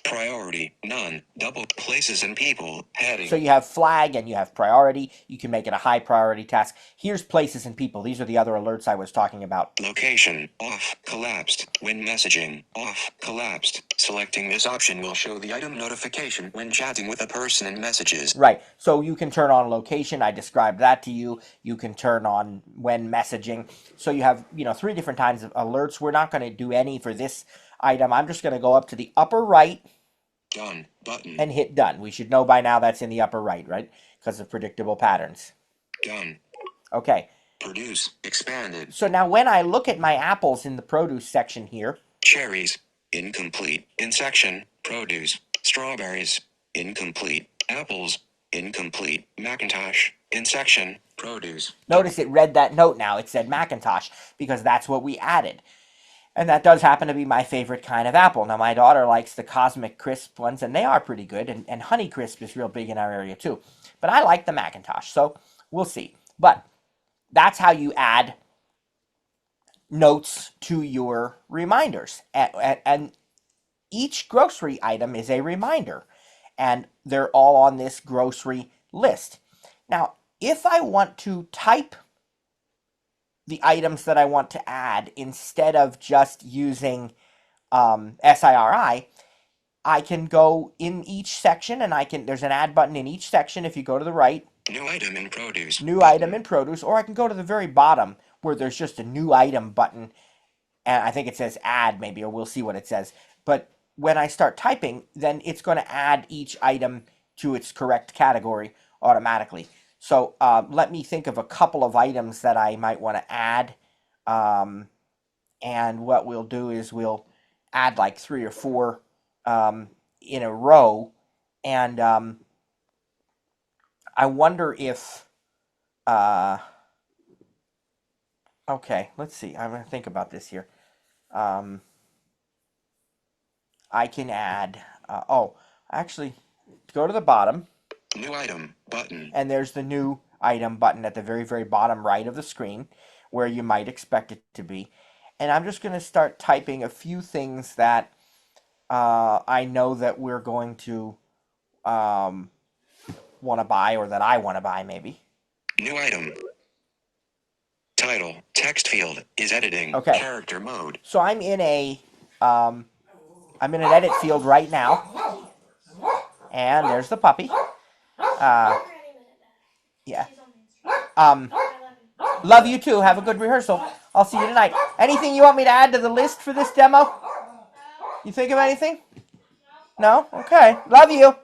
Priority, none, double, places and people, heading. So you have flag and you have priority. You can make it a high priority task. Here's places and people. These are the other alerts I was talking about. Location, off, collapsed. When messaging, off, collapsed. Selecting this option will show the item notification when chatting with a person in messages. Right. So you can turn on location. I described that to you. You can turn on when messaging. So you have, 3 different kinds of alerts. We're not going to do any for this item. I'm just going to go up to the upper right. Done button. And hit done. We should know by now that's in the upper right? Because of predictable patterns. Done. Okay. Produce expanded. So now when I look at my apples in the produce section here. Cherries, incomplete. In section, produce. Strawberries, incomplete. Apples, incomplete. Macintosh, in section, produce. Notice it read that note now. It said Macintosh because that's what we added. And that does happen to be my favorite kind of apple. Now, my daughter likes the Cosmic Crisp ones, and they are pretty good. And Honey Crisp is real big in our area, too. But I like the Macintosh, so we'll see. But that's how you add notes to your reminders. And each grocery item is a reminder. And they're all on this grocery list. Now, if I want to type the items that I want to add instead of just using SIRI, I can go in each section and there's an add button in each section if you go to the right. New item in produce. New item in produce, or I can go to the very bottom where there's just a new item button and I think it says add maybe, or we'll see what it says. But when I start typing, then it's going to add each item to its correct category automatically. So let me think of a couple of items that I might want to add. And what we'll do is we'll add like 3 or 4 in a row. And I wonder if... okay, let's see. I'm going to think about this here. I can add... actually, go to the bottom. New item button. And there's the new item button at the very, very bottom right of the screen where you might expect it to be. And I'm just going to start typing a few things that I know that we're going to want to buy, or that I want to buy maybe. New item. Title, text field, is editing. Okay. Character mode. So I'm in an edit field right now. And there's the puppy. Yeah. Love you too. Have a good rehearsal. I'll see you tonight. Anything you want me to add to the list for this demo? You think of anything? No? Okay. Love you.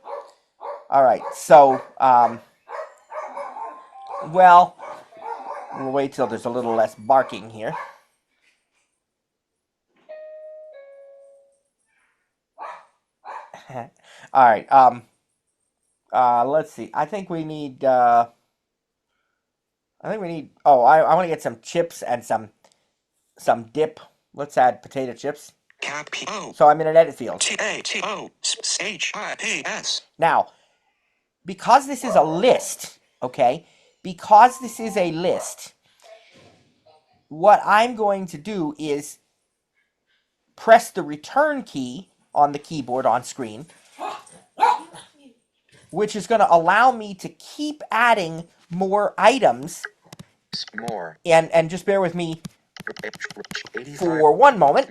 All right. So, we'll wait till there's a little less barking here. All right. Let's see. I think we need. I want to get some chips and some dip. Let's add potato chips. So I'm in an edit field. TATOHIPS. Now, because this is a list, okay? Because this is a list, what I'm going to do is press the return key on the keyboard on screen. which is going to allow me to keep adding more items. More. And just bear with me 85. for one moment.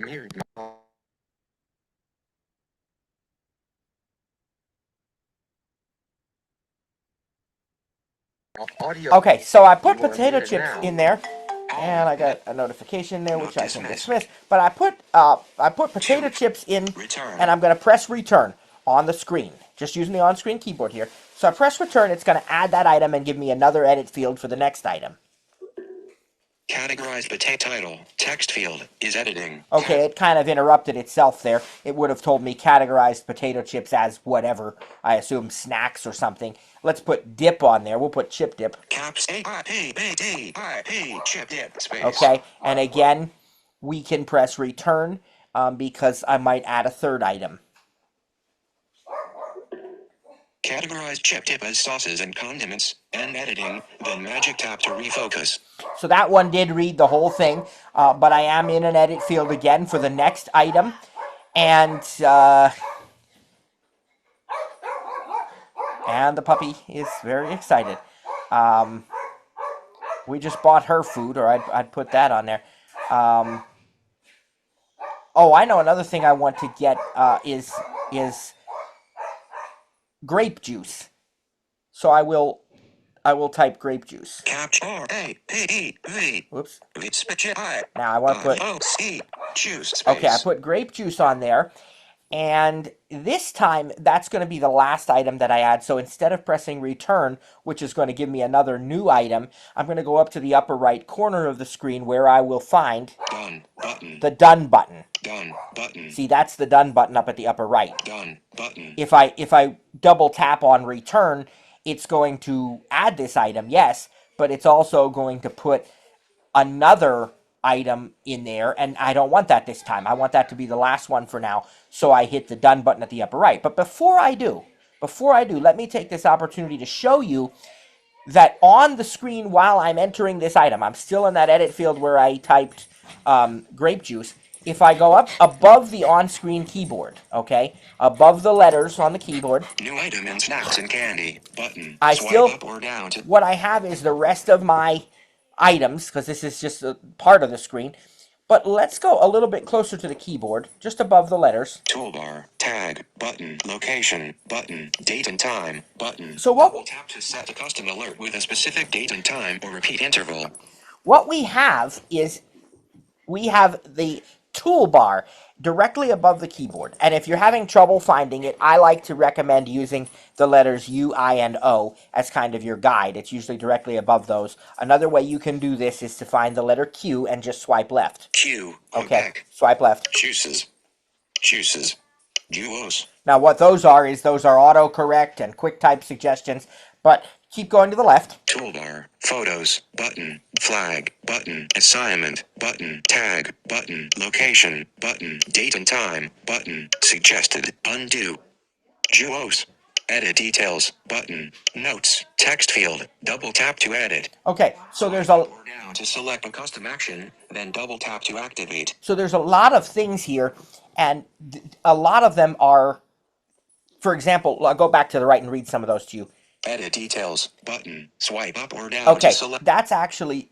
Audio. Okay, so I put You are potato muted chips now. in there, and I got a notification there, which I can dismiss. But I put potato chips in, Return. and I'm going to press return on the screen, just using the on-screen keyboard here. So I press return. It's going to add that item and give me another edit field for the next item. Categorize potato title. Text field is editing. Okay, it kind of interrupted itself there. It would have told me categorized potato chips as whatever. I assume snacks or something. Let's put dip on there. We'll put chip dip. Caps A-I-P-B-D-I-P chip dip space. Okay, and again, we can press return because I might add a third item. Categorize chip dip as sauces and condiments, and editing, then magic tap to refocus. So that one did read the whole thing, but I am in an edit field again for the next item. And the puppy is very excited. We just bought her food, or I'd put that on there. Oh, I know another thing I want to get is grape juice. So I will type grape juice. Capture A-P-E-V. Whoops. I. Now I want to put... O-C. Juice space. Okay, I put grape juice on there. And this time, that's going to be the last item that I add. So instead of pressing return, which is going to give me another new item, I'm going to go up to the upper right corner of the screen where I will find Done button. the done button. Done button. See, that's the done button up at the upper right. Done button. If I double tap on return, it's going to add this item, yes, but it's also going to put another item in there, and I don't want that this time. I want that to be the last one for now, so I hit the done button at the upper right. But before I do, let me take this opportunity to show you that on the screen while I'm entering this item, I'm still in that edit field where I typed grape juice. If I go up above the on-screen keyboard, okay, above the letters on the keyboard, New item in snacks and candy button. I Swipe still, up or down to what I have is the rest of my items, because this is just a part of the screen. But let's go a little bit closer to the keyboard, just above the letters. toolbar, tag, button, location, button, date and time, button. So what- Double tap to set a custom alert with a specific date and time or repeat interval. What we have is we have the toolbar directly above the keyboard. And if you're having trouble finding it, I like to recommend using the letters U, I, and O as kind of your guide. It's usually directly above those. Another way you can do this is to find the letter Q and just swipe left. Q. Okay, Opaque. swipe left. Juices. Juices. Duos. Now what those are autocorrect and quick type suggestions, but keep going to the left. Toolbar. Photos. Button. Flag. Button. Assignment. Button. Tag. Button. Location. Button. Date and time. Button. Suggested. Undo. Duos. Edit details. Button. Notes. Text field. Double tap to edit. Okay, so there's a Or down to select a custom action, then double tap to activate. lot of things here, and a lot of them are, for example, I'll go back to the right and read some of those to you. Edit details. Button. Swipe up or down Okay, to select. that's actually,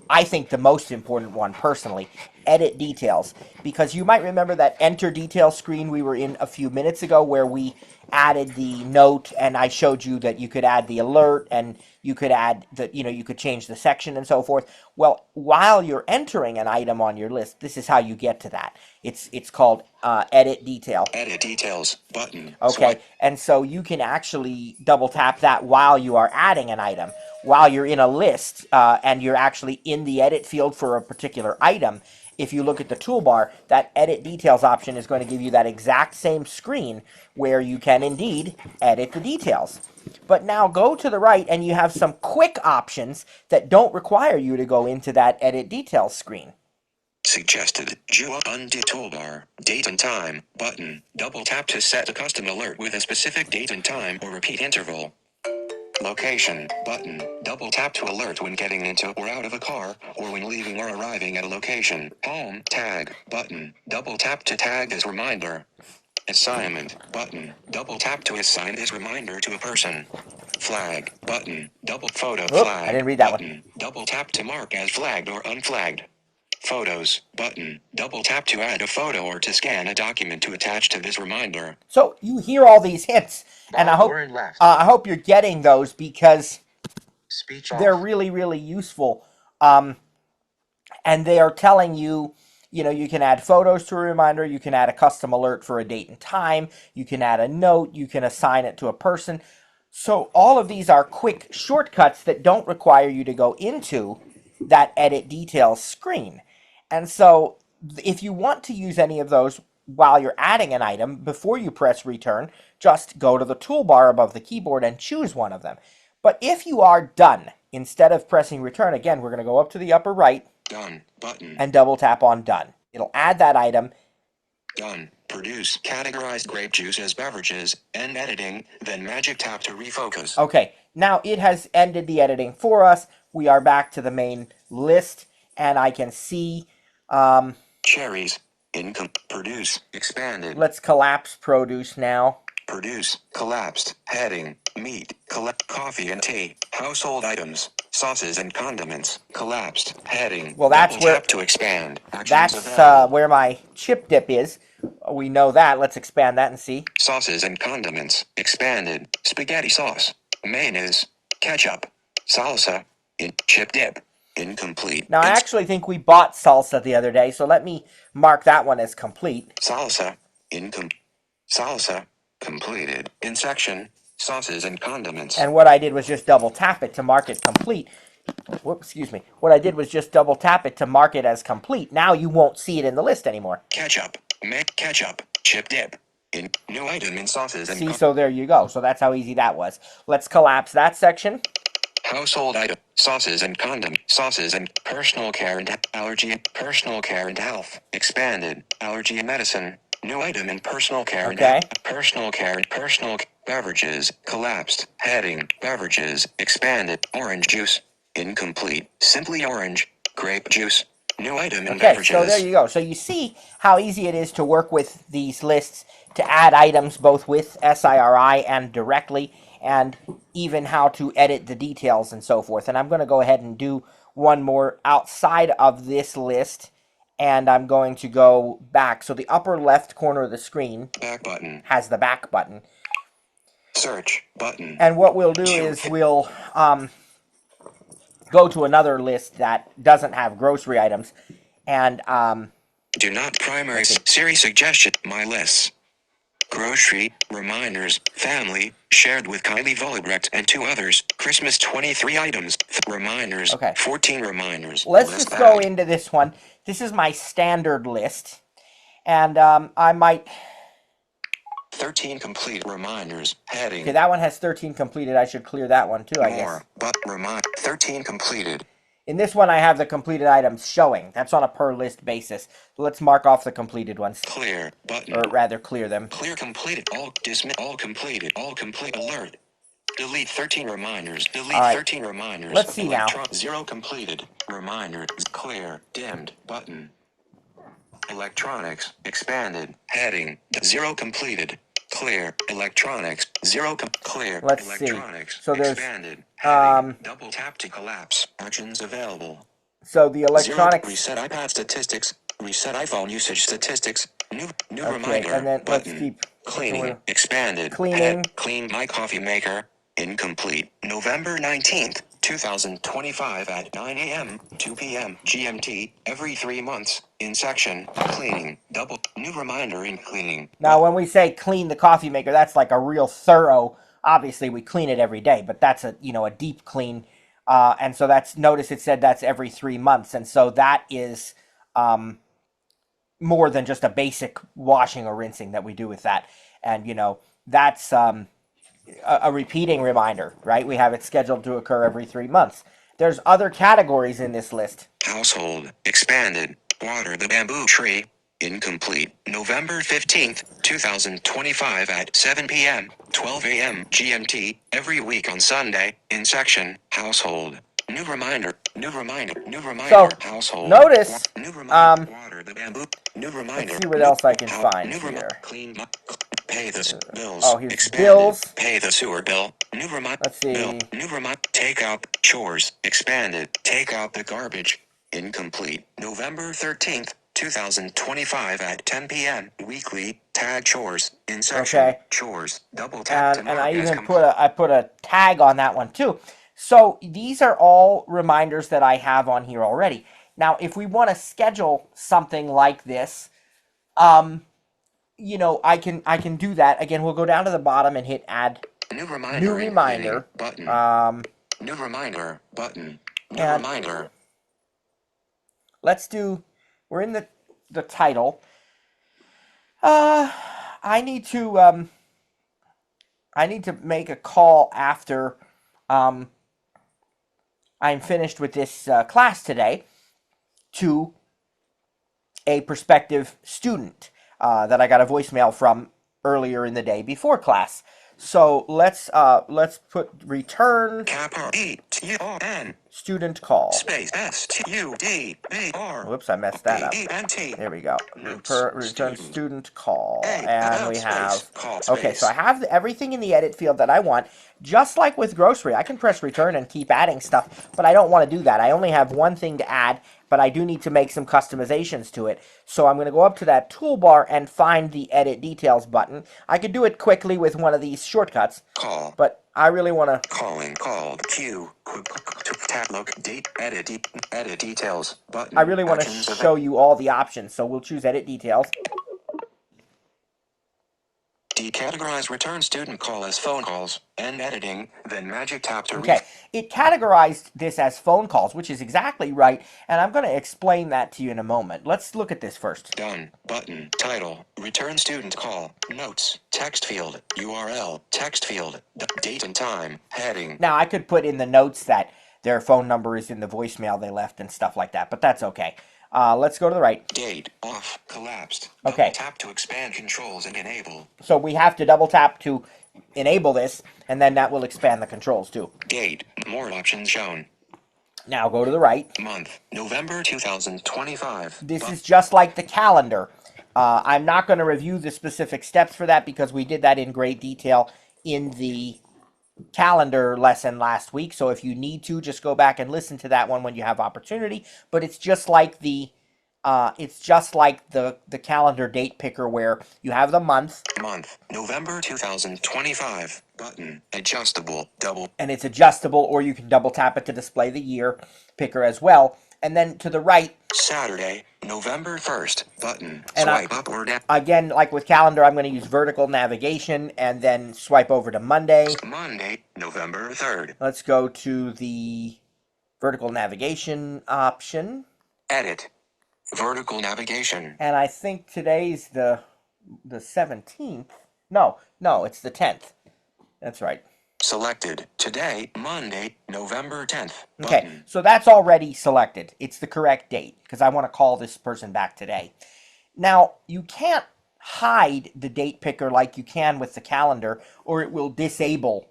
I think, the most important one personally. Edit details. Because you might remember that enter detail screen we were in a few minutes ago where we added the note and I showed you that you could add the alert and you could add the, you could change the section and so forth. Well, while you're entering an item on your list, this is how you get to that. It's called edit detail. Edit details. Button. Okay, Swipe. and so you can actually double tap that while you are adding an item. While you're in a list and you're actually in the edit field for a particular item, if you look at the toolbar, that edit details option is going to give you that exact same screen where you can indeed edit the details. But now go to the right and you have some quick options that don't require you to go into that edit details screen. Suggested. Undo toolbar. Date and time. Button. Double tap to set a custom alert with a specific date and time or repeat interval. Location. Button. Double tap to alert when getting into or out of a car, or when leaving or arriving at a location. Home. Tag. Button. Double tap to tag as reminder. Assignment button. Double tap to assign this reminder to a person. Flag button. Double photo flag. I didn't read that button. one. Double tap to mark as flagged or unflagged. Photos button. Double tap to add a photo or to scan a document to attach to this reminder. So you hear all these hints, and I hope you're getting those because they're really, really useful. And they are telling you, you can add photos to a reminder, you can add a custom alert for a date and time, you can add a note, you can assign it to a person. So all of these are quick shortcuts that don't require you to go into that edit details screen. And so if you want to use any of those while you're adding an item, before you press return, just go to the toolbar above the keyboard and choose one of them. But if you are done, instead of pressing return, again, we're going to go up to the upper right, Done button, and double tap on done. It'll add that item. Done. Produce categorized grape juice as beverages. End editing. Then magic tap to refocus. Okay, now it has ended the editing for us. We are back to the main list, and I can see. Cherries. Income. Produce. Expanded. Let's collapse produce now. Produce. Collapsed. Heading. Meat. Collect. Coffee and tea. Household items. Sauces and condiments. Collapsed. Heading. Well, that's Double where tap to expand. Actions that's available. where my chip dip is. We know that. Let's expand that and see. Sauces and condiments. Expanded. Spaghetti sauce. Mayonnaise. Ketchup. Salsa. Chip dip. Incomplete. Now, I actually think we bought salsa the other day, so let me mark that one as complete. Salsa. Salsa. Completed. In section. Sauces and condiments. And what I did was just double tap it to mark it complete. Whoops, excuse me. What I did was just double tap it to mark it as complete. Now you won't see it in the list anymore. Ketchup. Ketchup. Chip dip. New item in sauces and so there you go. So that's how easy that was. Let's collapse that section. Household item. Sauces and sauces and personal care and allergy. Personal care and health. Expanded. Allergy and medicine. New item in personal care and personal care and personal beverages. Collapsed. Heading. Beverages. Expanded. Orange juice. Incomplete. Simply orange. Grape juice. New item in beverages. So there you go. So you see how easy it is to work with these lists to add items both with SIRI and directly, and even how to edit the details and so forth. And I'm going to go ahead and do one more outside of this list, and I'm going to go back. So the upper left corner of the screen back button has the back button. Search button. And what we'll do is we'll go to another list that doesn't have grocery items, and do not primary Siri suggestion my lists. Grocery, reminders, family, shared with Kylie Volebrecht and 2 others, Christmas 23 items, reminders, 14 reminders. Let's just go into this one. This is my standard list, and I might... 13 complete reminders, heading. Okay, that one has 13 completed. I should clear that one too, I guess. But 13 completed. In this one, I have the completed items showing. That's on a per list basis. Let's mark off the completed ones. Clear button. Or rather, clear them. Clear completed. All dismiss. All completed. All complete. Alert. Delete 13 reminders. Delete 13 reminders. Let's see now. 0 completed. Reminder. Clear. Dimmed. Button. Electronics. Expanded. Heading. 0 completed. Clear. Electronics. 0 clear. Let's electronics. See. So there's expanded. Double tap to collapse. Actions available. So the electronics. 0, reset iPad statistics. Reset iPhone usage statistics. New reminder. And then button. Let's keep cleaning. Expanded. Cleaning. Clean my coffee maker. Incomplete. November 19th, 2025 at 9 a.m., 2 p.m. GMT, every 3 months, in section, cleaning, double, new reminder in cleaning. Now, when we say clean the coffee maker, that's like a real thorough, obviously we clean it every day, but that's a deep clean. And so notice it said that's every 3 months. And so that is more than just a basic washing or rinsing that we do with that. And, that's a repeating reminder, right? We have it scheduled to occur every 3 months. There's other categories in this list. Household, expanded, water the bamboo tree, incomplete, November 15th, 2025 at 7 p.m., 12 a.m. GMT, every week on Sunday, in section, household. New reminder, New reminder. New reminder. So, Household. notice, New reminder. Water the bamboo. New reminder. let's see what else I can How- find new here. Clean. Pay the bills. Oh, here's Expanded. bills. Pay the sewer bill. New reminder. Let's see. Bill. New reminder. Take out chores. Expanded. Take out the garbage. Incomplete. November 13th, 2025 at 10 p.m. Weekly. Tag chores. In section. Okay. Chores. Double tap And I even put a tag on that one too. So these are all reminders that I have on here already. Now, if we want to schedule something like this, you know, I can do that. Again, we'll go down to the bottom and hit add new reminder. new reminder button. New reminder button. New and reminder. Let's do. We're in the title. I need to make a call after I'm finished with this class today to a prospective student that I got a voicemail from earlier in the day before class. So let's put return CAPR student call. Space STUDBR. Whoops, I messed that up. There we go. Return student call. And we have... Okay, so I have everything in the edit field that I want. Just like with grocery, I can press return and keep adding stuff, but I don't want to do that. I only have one thing to add, but I do need to make some customizations to it. So I'm going to go up to that toolbar and find the edit details button. I could do it quickly with one of these shortcuts, but I really want to... Calling, called, queue, tab, look, date, edit details, button. I really want to show you all the options, so we'll choose edit details. Decategorize return student call as phone calls, and editing, then magic tap to Okay, it categorized this as phone calls, which is exactly right, and I'm going to explain that to you in a moment. Let's look at this first. Done, button, title, return student call, notes, text field, URL, text field, date and time, heading. Now, I could put in the notes that their phone number is in the voicemail they left and stuff like that, but that's okay. Let's go to the right. Date, off, collapsed. Okay. Double tap to expand controls and enable. So we have to double tap to enable this, and then that will expand the controls too. Date, more options shown. Now go to the right. Month, November 2025. This is just like the calendar. I'm not going to review the specific steps for that because we did that in great detail in the calendar lesson last week. So if you need to, just go back and listen to that one when you have opportunity. But it's just like the calendar date picker where you have the month. Month, November 2025. Button, adjustable, double. And it's adjustable, or you can double tap it to display the year picker as well. And then to the right, Saturday, November 1st, button, and swipe up or down. Again, like with calendar, I'm going to use vertical navigation and then swipe over to Monday. Monday, November 3rd. Let's go to the vertical navigation option. Edit. Vertical navigation. And I think today's the 17th. No, it's the 10th. That's right. Selected. Today, Monday, November 10th. Okay, Button. so that's already selected. It's the correct date because I want to call this person back today. Now, you can't hide the date picker like you can with the calendar, or it will disable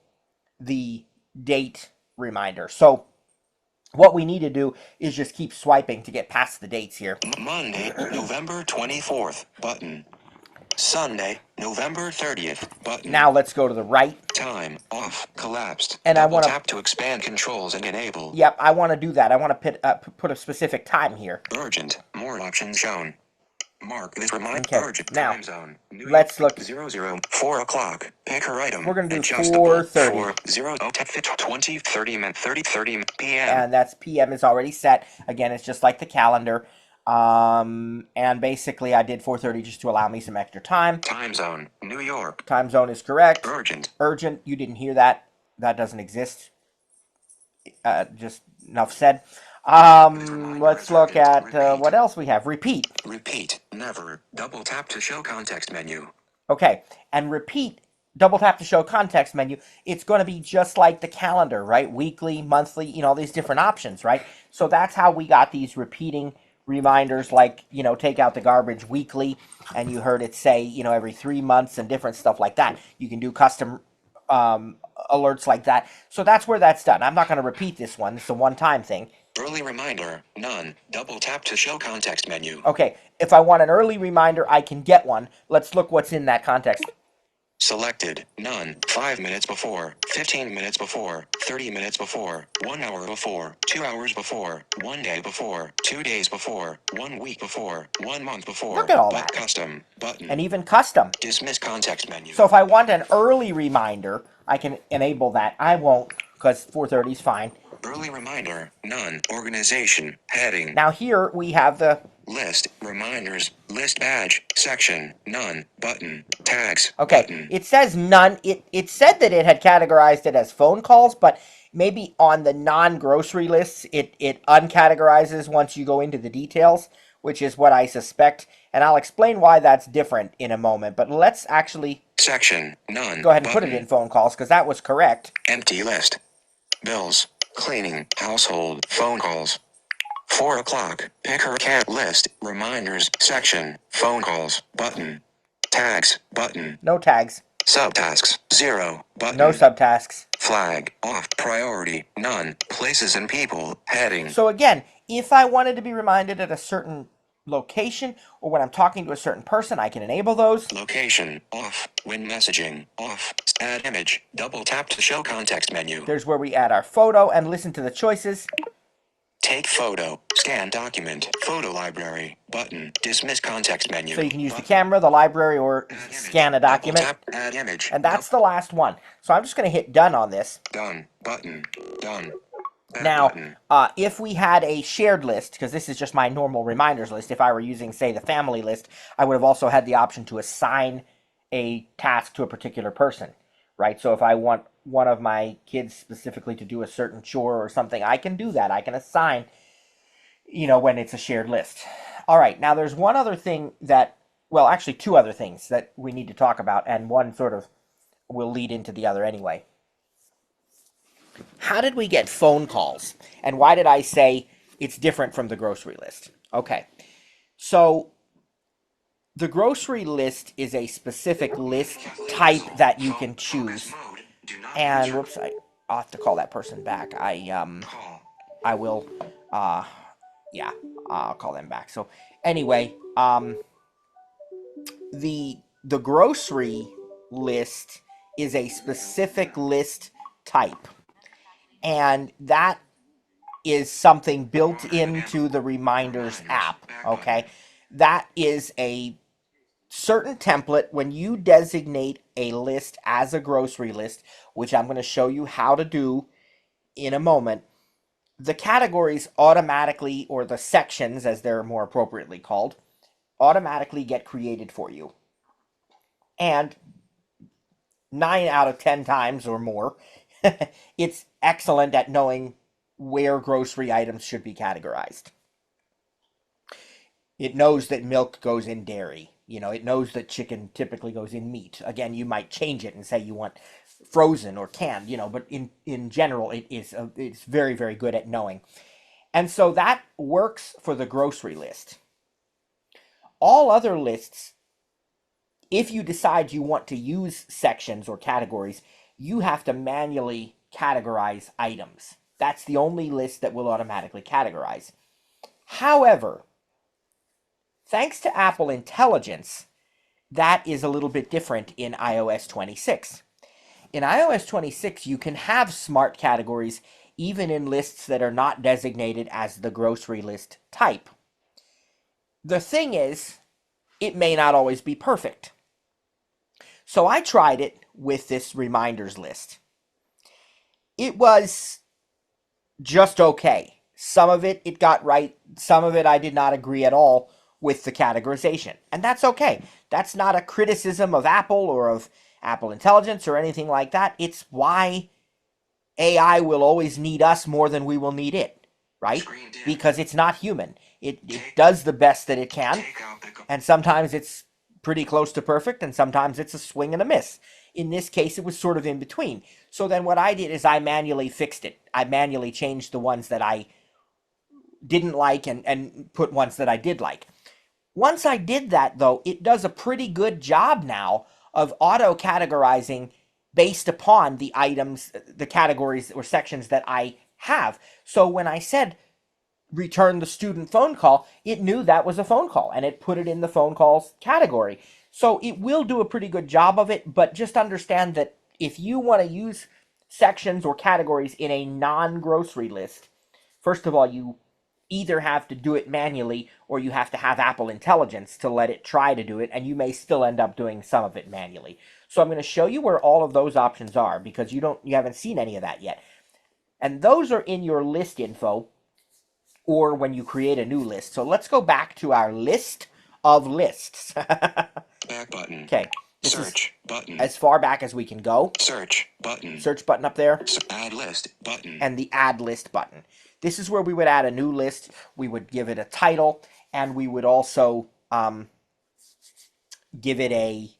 the date reminder. So what we need to do is just keep swiping to get past the dates here. Monday, November 24th. Button. Sunday, November 30th. Button. Now let's go to the right. Time off. Collapsed. And Double I want to tap to expand controls and enable. Yep, I want to do that. I want to put a specific time here. Urgent. More options shown. Mark this reminder. Okay. Urgent. Now, time zone. New let's look. 4 o'clock. Picker item. We're going to do adjustable. 4:30. 20 30 minute 30 p.m. And that's PM is already set. Again, it's just like the calendar. And basically I did 4:30 just to allow me some extra time. Time zone, New York. Time zone is correct. Urgent. Urgent, you didn't hear that. That doesn't exist. Just enough said. Let's look at what else we have. Repeat. Repeat, never. Double tap to show context menu. Okay, and repeat, double tap to show context menu. It's going to be just like the calendar, right? Weekly, monthly, these different options, right? So that's how we got these repeating reminders, like, take out the garbage weekly, and you heard it say, every 3 months and different stuff like that. You can do custom alerts like that. So that's where that's done. I'm not going to repeat this one. It's a one-time thing. Early reminder, none. Double tap to show context menu. Okay, if I want an early reminder, I can get one. Let's look what's in that context. Selected, none. 5 minutes before, 15 minutes before, 30 minutes before, 1 hour before, 2 hours before, 1 day before, 2 days before, 1 week before, 1 month before. Look at all But that. custom, button. And even custom. Dismiss context menu. So if I want an early reminder, I can enable that. I won't, because 4:30 is fine. Early reminder, none. Organization, heading. Now here we have the List, reminders, list badge, section, none, button, tags, okay. button. It says none. It said that it had categorized it as phone calls, but maybe on the non-grocery lists, it uncategorizes once you go into the details, which is what I suspect. And I'll explain why that's different in a moment. But let's actually Section, none, go ahead and button. put it in phone calls, because that was correct. Empty list. Bills, cleaning, household, phone calls. 4 o'clock, picker cat list, reminders, section, phone calls, button. Tags, button. No tags. Subtasks, 0, button. No subtasks. Flag, off, priority, none, places and people, heading. So again, if I wanted to be reminded at a certain location or when I'm talking to a certain person, I can enable those. Location, off, when messaging, off, add image, double tap to show context menu. There's where we add our photo and listen to the choices. Take photo, scan document, photo library, button, dismiss context menu. So you can use the camera, the library, or scan a document. Double tap, add image. And that's the last one. So I'm just going to hit done on this. Done, button, done. Back Now, button. if we had a shared list, because this is just my normal reminders list, if I were using, say, the family list, I would have also had the option to assign a task to a particular person, right? So if I want one of my kids specifically to do a certain chore or something, I can do that. I can assign, when it's a shared list. All right, now there's one other thing that, well, actually two other things that we need to talk about, and one sort of will lead into the other anyway. How did we get phone calls? And why did I say it's different from the grocery list? Okay, so the grocery list is a specific list type that you can choose. And whoops, I'll have to call that person back. I will, yeah, I'll call them back. So anyway, the grocery list is a specific list type. And that is something built into the Reminders app, okay? That is a certain template. When you designate a list as a grocery list, which I'm going to show you how to do in a moment, the categories automatically, or the sections as they're more appropriately called, automatically get created for you. And 9 out of 10 times or more, it's excellent at knowing where grocery items should be categorized. It knows that milk goes in dairy. It knows that chicken typically goes in meat. Again, you might change it and say you want frozen or canned, but in general, it's very, very good at knowing. And so that works for the grocery list. All other lists, if you decide you want to use sections or categories, you have to manually categorize items. That's the only list that will automatically categorize. However, thanks to Apple Intelligence, that is a little bit different in iOS 26. In iOS 26, you can have smart categories even in lists that are not designated as the grocery list type. The thing is, it may not always be perfect. So I tried it with this reminders list. It was just okay. Some of it got right. Some of it I did not agree at all with the categorization. And that's okay. That's not a criticism of Apple or of Apple Intelligence or anything like that. It's why AI will always need us more than we will need it, right? Because it's not human. It does the best that it can, and sometimes it's pretty close to perfect, and sometimes it's a swing and a miss. In this case, it was sort of in between. So then what I did is I manually fixed it. I manually changed the ones that I didn't like and put ones that I did like. Once I did that, though, it does a pretty good job now of auto-categorizing based upon the items, the categories or sections that I have. So when I said return the student phone call, it knew that was a phone call and it put it in the phone calls category. So it will do a pretty good job of it, but just understand that if you want to use sections or categories in a non-grocery list, first of all, you either have to do it manually or you have to have Apple Intelligence to let it try to do it, and you may still end up doing some of it manually. So I'm going to show you where all of those options are because you haven't seen any of that yet. And those are in your list info or when you create a new list. So let's go back to our list of lists. Back button. Okay. Search button. As far back as we can go. Search button. Search button up there. Add list button. And the add list button. This is where we would add a new list. We would give it a title, and we would also give it a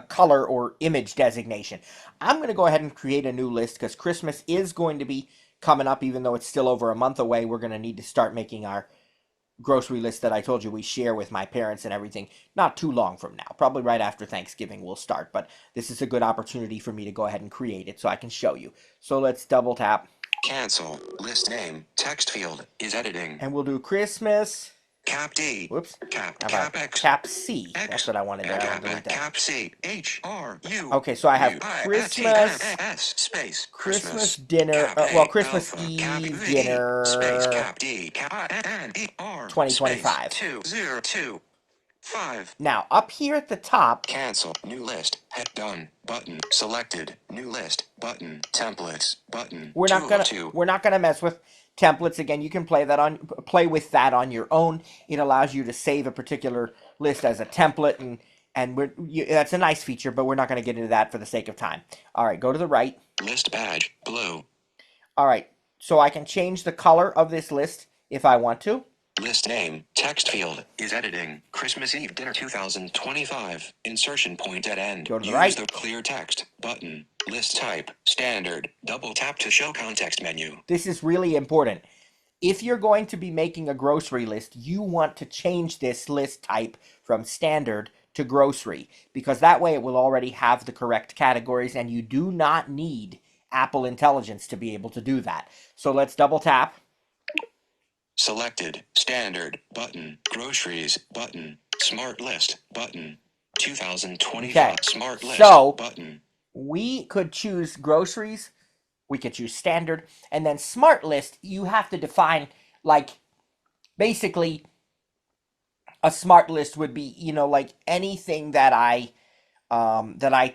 color or image designation. I'm going to go ahead and create a new list because Christmas is going to be coming up, even though it's still over a month away. We're going to need to start making our grocery list that I told you we share with my parents and everything not too long from now. Probably right after Thanksgiving we'll start, but this is a good opportunity for me to go ahead and create it so I can show you. So let's double tap. Cancel. List name. Text field is editing. And we'll do Christmas. Cap D. Whoops. Cap X. Cap C. X. That's what I wanted there. Cap C. H R U. Okay, so I have Christmas. Space. Christmas dinner. Well, Christmas Eve dinner. Space Cap D. Cap N E R. 2025. 2025. Now up here at the top. Cancel. New list. Head done. Button. Selected. New list. Button. Templates. Button. We're not gonna mess with templates. Again, you can play with that on your own. It allows you to save a particular list as a template, and that's a nice feature, but we're not going to get into that for the sake of time. All right, go to the right. List badge blue. All right, so I can change the color of this list if I want to. List name, text field, is editing. Christmas Eve dinner 2025. Insertion point at end. Go to the right. Use the clear text button. List type, standard. Double tap to show context menu. This is really important. If you're going to be making a grocery list, you want to change this list type from standard to grocery, because that way it will already have the correct categories, and you do not need Apple Intelligence to be able to do that. So let's double tap. Selected, standard, button, groceries, button, smart list, button, 2025 smart list, button. We could choose groceries, we could choose standard, and then smart list, you have to define, like, basically, a smart list would be, like anything that I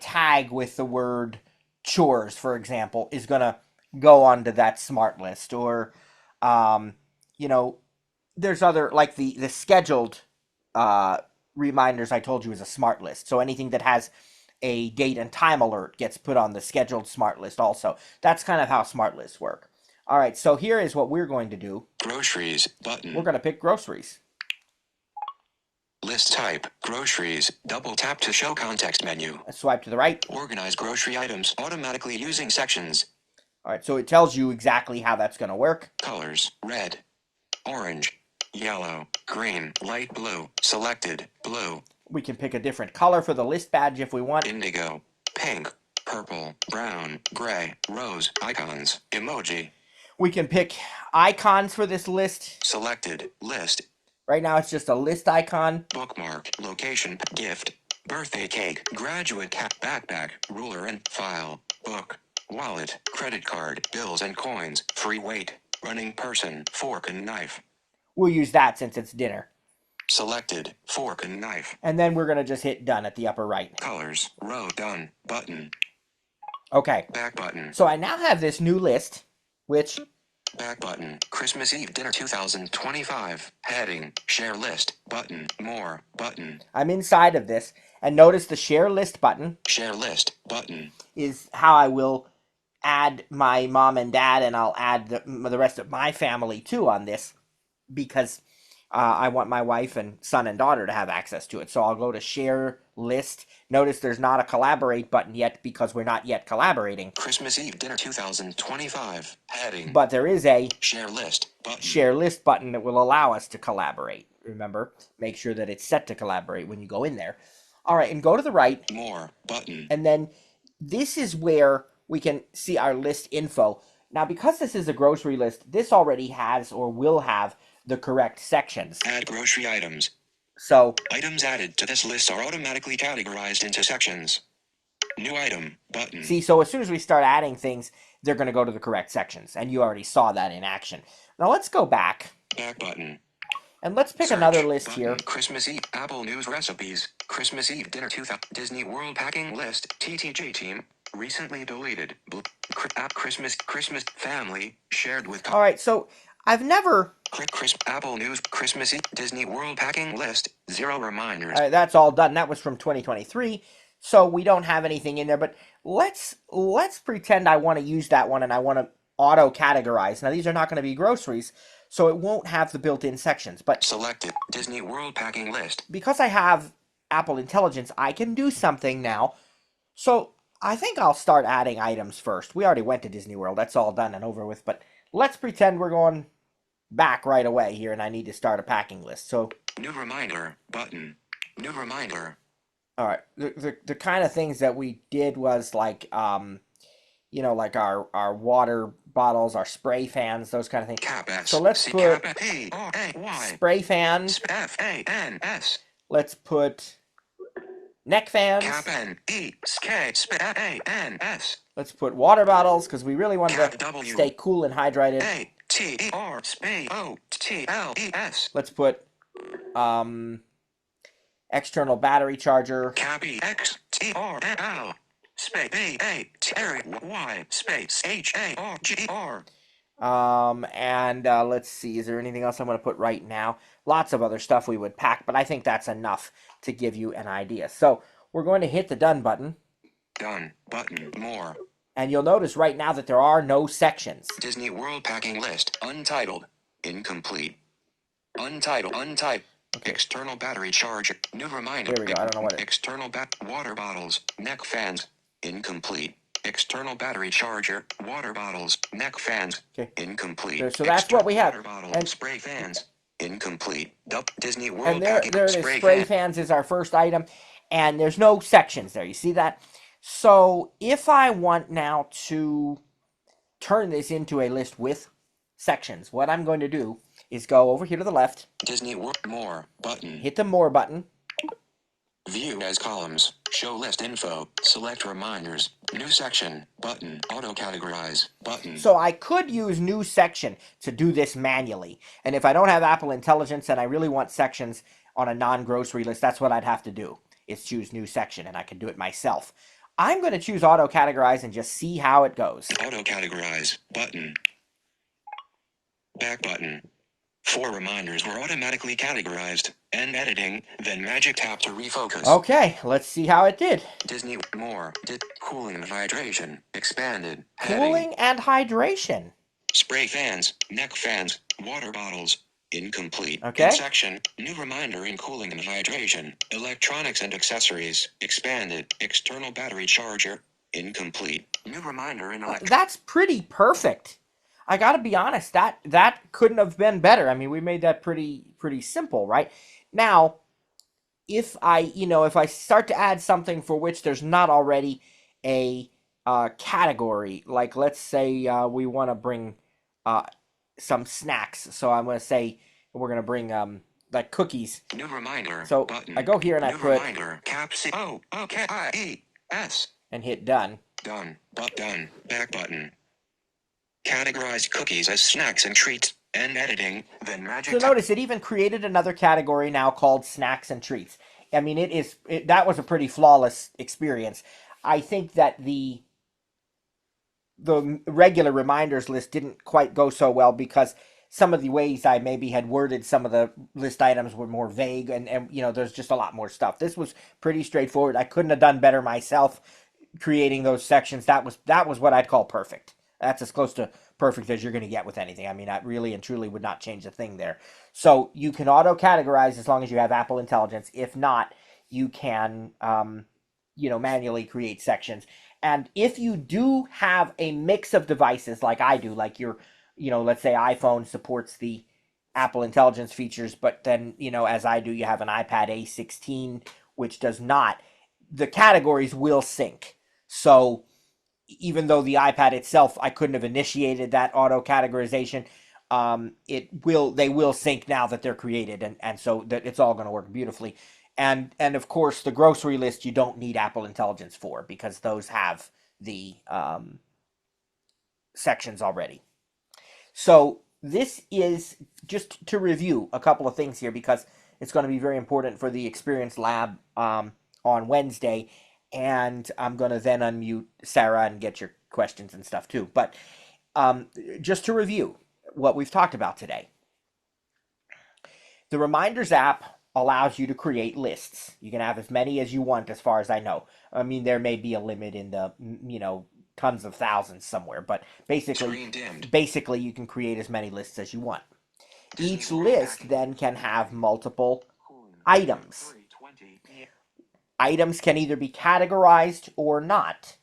tag with the word chores, for example, is going to go onto that smart list. Or, there's other, like the scheduled reminders I told you is a smart list. So anything that has a date and time alert gets put on the scheduled smart list also. That's kind of how smart lists work. All right, so here is what we're going to do. Groceries, button. We're going to pick groceries. List type, groceries, double tap to show context menu. Let's swipe to the right. Organize grocery items automatically using sections. All right, so it tells you exactly how that's going to work. Colors, red, orange, yellow, green, light blue, selected, blue. We can pick a different color for the list badge if we want. Indigo, pink, purple, brown, gray, rose, icons, emoji. We can pick icons for this list. Selected, list. Right now it's just a list icon. Bookmark, location, gift, birthday cake, graduate cap, backpack, ruler and file, book, wallet, credit card, bills and coins, free weight, running person, fork and knife. We'll use that since it's dinner. Selected, fork and knife. And then we're going to just hit done at the upper right. Colors, row, done, button. Okay. Back button. So I now have this new list, which... Back button, Christmas Eve dinner 2025, heading, share list, button, more, button. I'm inside of this, and notice the share list button. Share list, button. Is how I will add my mom and dad, and I'll add the rest of my family too on this, because I want my wife and son and daughter to have access to it. So I'll go to share list. Notice there's not a collaborate button yet because we're not yet collaborating. Christmas Eve dinner 2025 heading. But there is a share list button. Share list button that will allow us to collaborate. Remember, make sure that it's set to collaborate when you go in there. All right, and go to the right. More button. And then this is where we can see our list info. Now, because this is a grocery list, this already has or will have the correct sections. Add grocery items. So Items added to this list are automatically categorized into sections. New item button. see, so as soon as we start adding things, they're going to go to the correct sections. And you already saw that in action. Now let's go back. Back button. And let's pick Search another list button. here. Christmas Eve Apple News recipes. Christmas Eve dinner 2000 Disney World packing list. TTJ team. Recently deleted. App Christmas family shared with. All right, so I've never. Apple News Christmas Eve Disney World packing list. 0 reminders. All right, that's all done. That was from 2023, so we don't have anything in there. But let's pretend I want to use that one and I want to auto categorize. Now these are not going to be groceries, so it won't have the built-in sections. But selected Disney World packing list. Because I have Apple Intelligence, I can do something now. So I think I'll start adding items first. We already went to Disney World. That's all done and over with. But let's pretend we're going back right away here and I need to start a packing list. So new reminder button. New reminder. All right. The kind of things that we did was like like our water bottles, our spray fans, those kind of things. So let's put spray fans. F-A-N-S. Let's put neck fans. K-S-P-A-N-S. Let's put water bottles because we really want to stay cool and hydrated. A-T-E-R-S-P-O-T-L-E-S. Let's put external battery charger. Cappy X-T-R-L. Space B-A-T-R-Y space H-A-R-G-R. And let's see, is there anything else I'm going to put right now? Lots of other stuff we would pack, but I think that's enough to give you an idea. So we're going to hit the done button. Done button. More. And you'll notice right now that there are no sections. Disney World packing list. Untitled. Incomplete. Untitled. Untyped. Okay. External battery charger. New reminder. There we go. I don't know what it is. External water bottles. Neck fans. Incomplete. External battery charger. Water bottles. Neck fans. Okay. Incomplete. So that's what we have. Water bottles, and spray fans. Incomplete. Disney World and there packing. it is. Spray fans is our first item. And there's no sections there. You see that? So if I want now to turn this into a list with sections, what I'm going to do is go over here to the left. Disney World More button. Hit the More button. View as columns. Show list info. Select reminders. New section button. Auto categorize button. So I could use new section to do this manually. And if I don't have Apple Intelligence and I really want sections on a non-grocery list, that's what I'd have to do. Is choose new section and I can do it myself. I'm going to choose auto categorize and just see how it goes. Auto categorize button. Back button. 4 reminders were automatically categorized. End editing, then magic tap to refocus. Okay, let's see how it did. Disney More. Cooling and hydration. Expanded. Cooling and hydration. Spray fans. Neck fans. Water bottles. Incomplete. Okay. In section. New reminder in cooling and hydration. Electronics and accessories. Expanded. External battery charger. Incomplete. New reminder in That's pretty perfect. I gotta be honest, that couldn't have been better. I mean, we made that pretty simple, right? Now, if I start to add something for which there's not already a category, like let's say we want to bring some snacks, so I'm going to say we're going to bring like cookies. New reminder. So button. I go here and I put reminder. Caps O-O-K-I-E-S. and hit done. Done. Done. Back button. Categorize cookies as snacks and treats. End editing, then magic. So notice it even created another category now called snacks and treats. I mean, that was a pretty flawless experience. I think that the regular reminders list didn't quite go so well because some of the ways I maybe had worded some of the list items were more vague and there's just a lot more stuff. This was pretty straightforward. I couldn't have done better myself creating those sections. That was what I'd call perfect. That's as close to perfect as you're going to get with anything. I mean, I really and truly would not change a thing there. So you can auto-categorize as long as you have Apple Intelligence. If not, you can, manually create sections. And if you do have a mix of devices like I do, like let's say iPhone supports the Apple Intelligence features, but then, as I do, you have an iPad A16, which does not, the categories will sync. So even though the iPad itself, I couldn't have initiated that auto categorization. They will sync now that they're created, and so that it's all going to work beautifully. And of course, the grocery list you don't need Apple Intelligence for, because those have the sections already. So this is just to review a couple of things here, because it's going to be very important for the Experience Lab on Wednesday. And I'm going to then unmute Sarah and get your questions and stuff too. But just to review what we've talked about today. The Reminders app allows you to create lists. You can have as many as you want, as far as I know. I mean, there may be a limit in the, tons of thousands somewhere, but basically you can create as many lists as you want. Each list then can have multiple items. Items can either be categorized or not,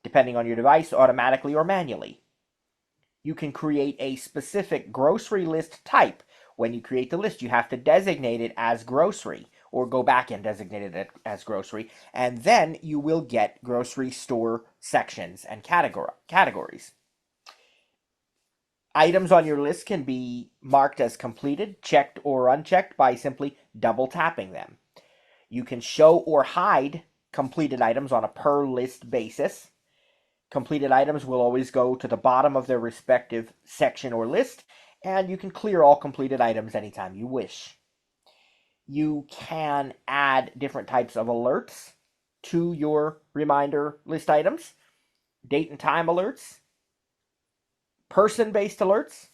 depending on your device, automatically or manually. You can create a specific grocery list type. When you create the list, you have to designate it as grocery, or go back and designate it as grocery, and then you will get grocery store sections and categories. Items on your list can be marked as completed, checked, or unchecked by simply double tapping them. You can show or hide completed items on a per list basis. Completed items will always go to the bottom of their respective section or list, and you can clear all completed items anytime you wish. You can add different types of alerts to your reminder list items: date and time alerts, person-based alerts,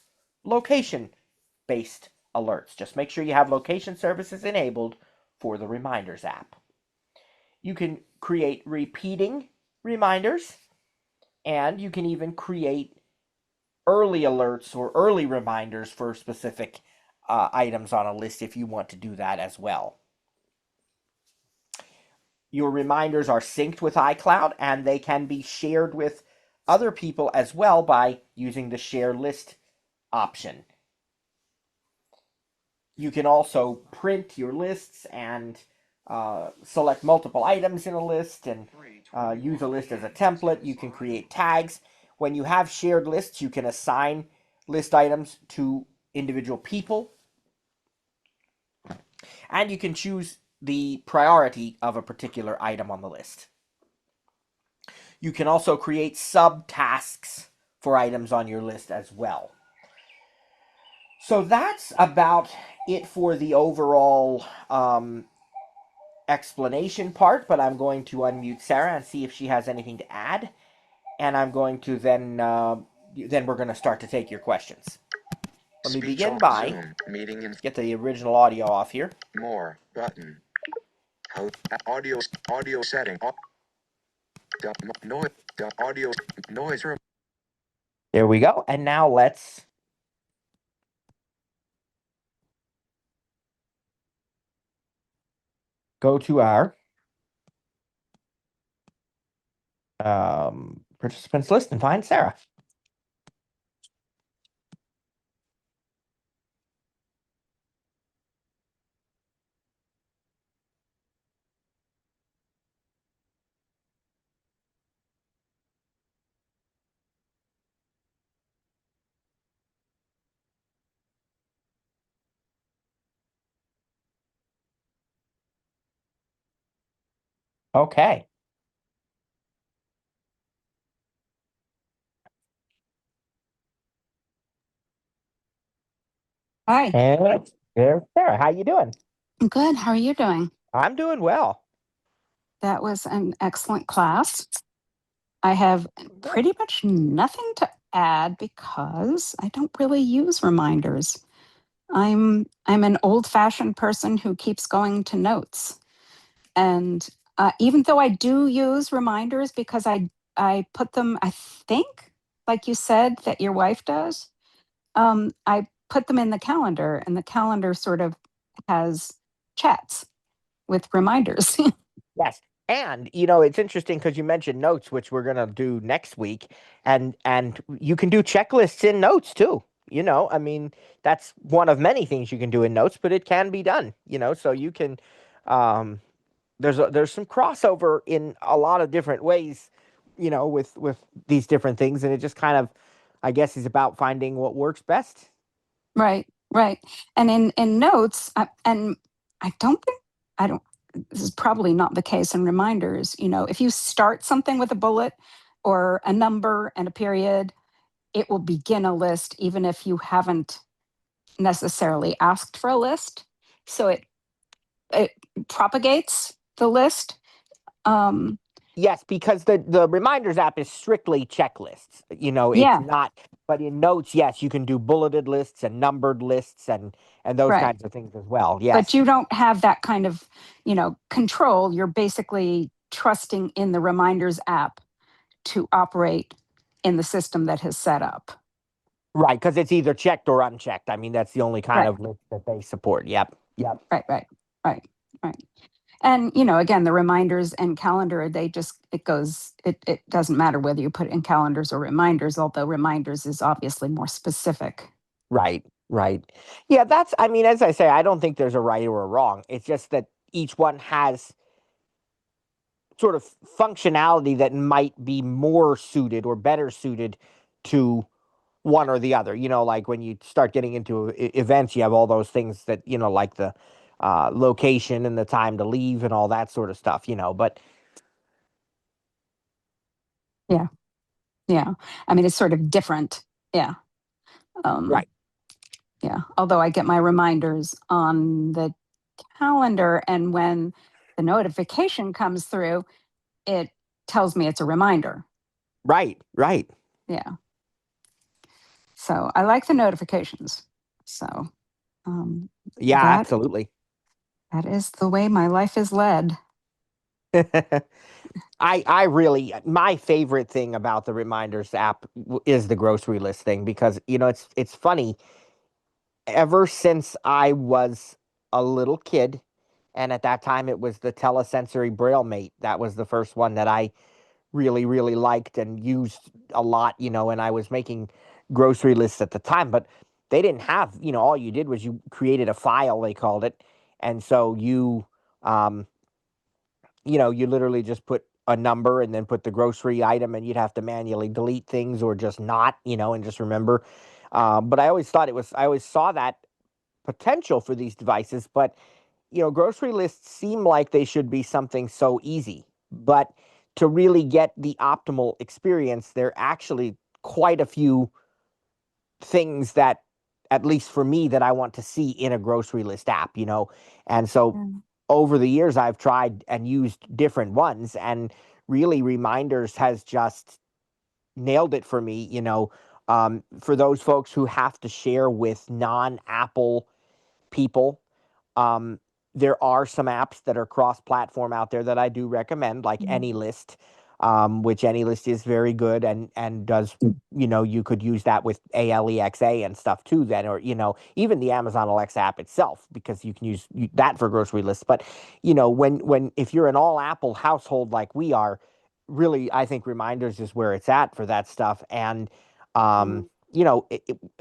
location-based alerts. Just make sure you have location services enabled for the Reminders app. You can create repeating reminders, and you can even create early alerts or early reminders for specific items on a list if you want to do that as well. Your reminders are synced with iCloud, and they can be shared with other people as well by using the share list option. You can also print your lists and select multiple items in a list, and use a list as a template. You can create tags. When you have shared lists, you can assign list items to individual people, and you can choose the priority of a particular item on the list. You can also create subtasks for items on your list as well. So that's about it for the overall explanation part, but I'm going to unmute Sarah and see if she has anything to add, and I'm going to then we're going to start to take your questions. Let me begin by get the original audio off here. More button. Audio setting. Noise. Audio noise room. There we go. And now let's go to our participants list and find Sarah. Okay. Hi. And there's Sarah. How you doing? Good. How are you doing? I'm doing well. That was an excellent class. I have pretty much nothing to add because I don't really use reminders. I'm an old-fashioned person who keeps going to notes. And even though I do use reminders because I put them, I think, like you said, that your wife does, I put them in the calendar, and the calendar sort of has chats with reminders. Yes. And it's interesting because you mentioned notes, which we're gonna do next week, and you can do checklists in notes too. I mean, that's one of many things you can do in notes, but it can be done. So you can. There's some crossover in a lot of different ways with these different things, and it just kind of, I guess, is about finding what works best. Right, right. And in notes, and I don't think I don't. This is probably not the case in reminders. If you start something with a bullet or a number and a period, it will begin a list, even if you haven't necessarily asked for a list. So it propagates the list. Um, Yes, because the reminders app is strictly checklists. It's yeah, not. But in notes, yes, you can do bulleted lists and numbered lists and those right. kinds of things as well. But Yes. you don't have that kind of control. You're basically trusting in the reminders app to operate in the system that has set up. Right, because it's either checked or unchecked. I mean, that's the only kind Right, of list that they support. Yep. Yep. right, right, right, right. And again, the reminders and calendar, it doesn't matter whether you put it in calendars or reminders, although reminders is obviously more specific. Right. Right. Yeah, I mean, as I say, I don't think there's a right or a wrong. It's just that each one has sort of functionality that might be more suited or better suited to one or the other. Like when you start getting into events, you have all those things that, like the location and the time to leave and all that sort of stuff, but Yeah, yeah. I mean, it's sort of different. Yeah. Um, right. yeah. Although I get my reminders on the calendar, and when the notification comes through, it tells me it's a reminder. Right. Right. Yeah. So I like the notifications. So um, Yeah, that absolutely. that is the way my life is led. I really, my favorite thing about the reminders app is the grocery list thing, because it's funny. Ever since I was a little kid, and at that time it was the telesensory braille mate. That was the first one that I really, really liked and used a lot, and I was making grocery lists at the time, but they didn't have, all you did was you created a file, they called it. And so um, you literally just put a number and then put the grocery item, and you'd have to manually delete things or just not, and just remember. But I always saw that potential for these devices, but grocery lists seem like they should be something so easy. But to really get the optimal experience, there are actually quite a few things that, at least for me, that I want to see in a grocery list app, And so Mm. over the years, I've tried and used different ones, and really Reminders has just nailed it for me, for those folks who have to share with non-Apple people. Um, there are some apps that are cross-platform out there that I do recommend, like Mm. AnyList, which AnyList is very good and does. You could use that with Alexa and stuff too. Then, or even the Amazon Alexa app itself, because you can use that for grocery lists. But when if you're an all Apple household like we are, really, I think Reminders is where it's at for that stuff. And Mm.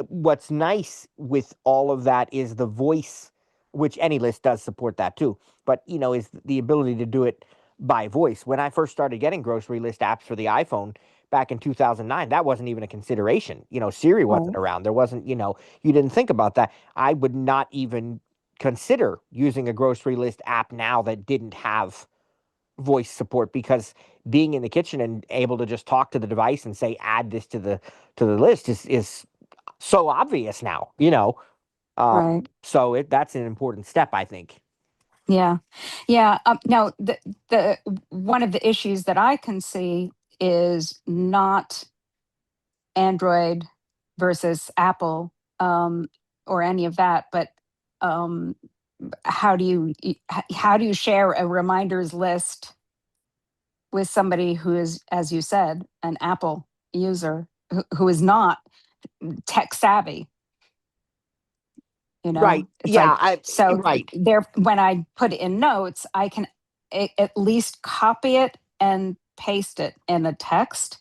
what's nice with all of that is the voice, which AnyList does support that too, but is the ability to do it by voice. When I first started getting grocery list apps for the iPhone back in 2009, that wasn't even a consideration. Siri wasn't Right. around. There wasn't, you didn't think about that. I would not even consider using a grocery list app now that didn't have voice support, because being in the kitchen and able to just talk to the device and say add this to the list is so obvious now, Right. so that's an important step, I think. Yeah. Yeah. Now, the one of the issues that I can see is not Android versus Apple, or any of that, but um, how do you share a reminders list with somebody who is, as you said, an Apple user who is not tech savvy? Right. It's Yeah. like, so Right. there, when I put it in notes, I can at least copy it and paste it in a text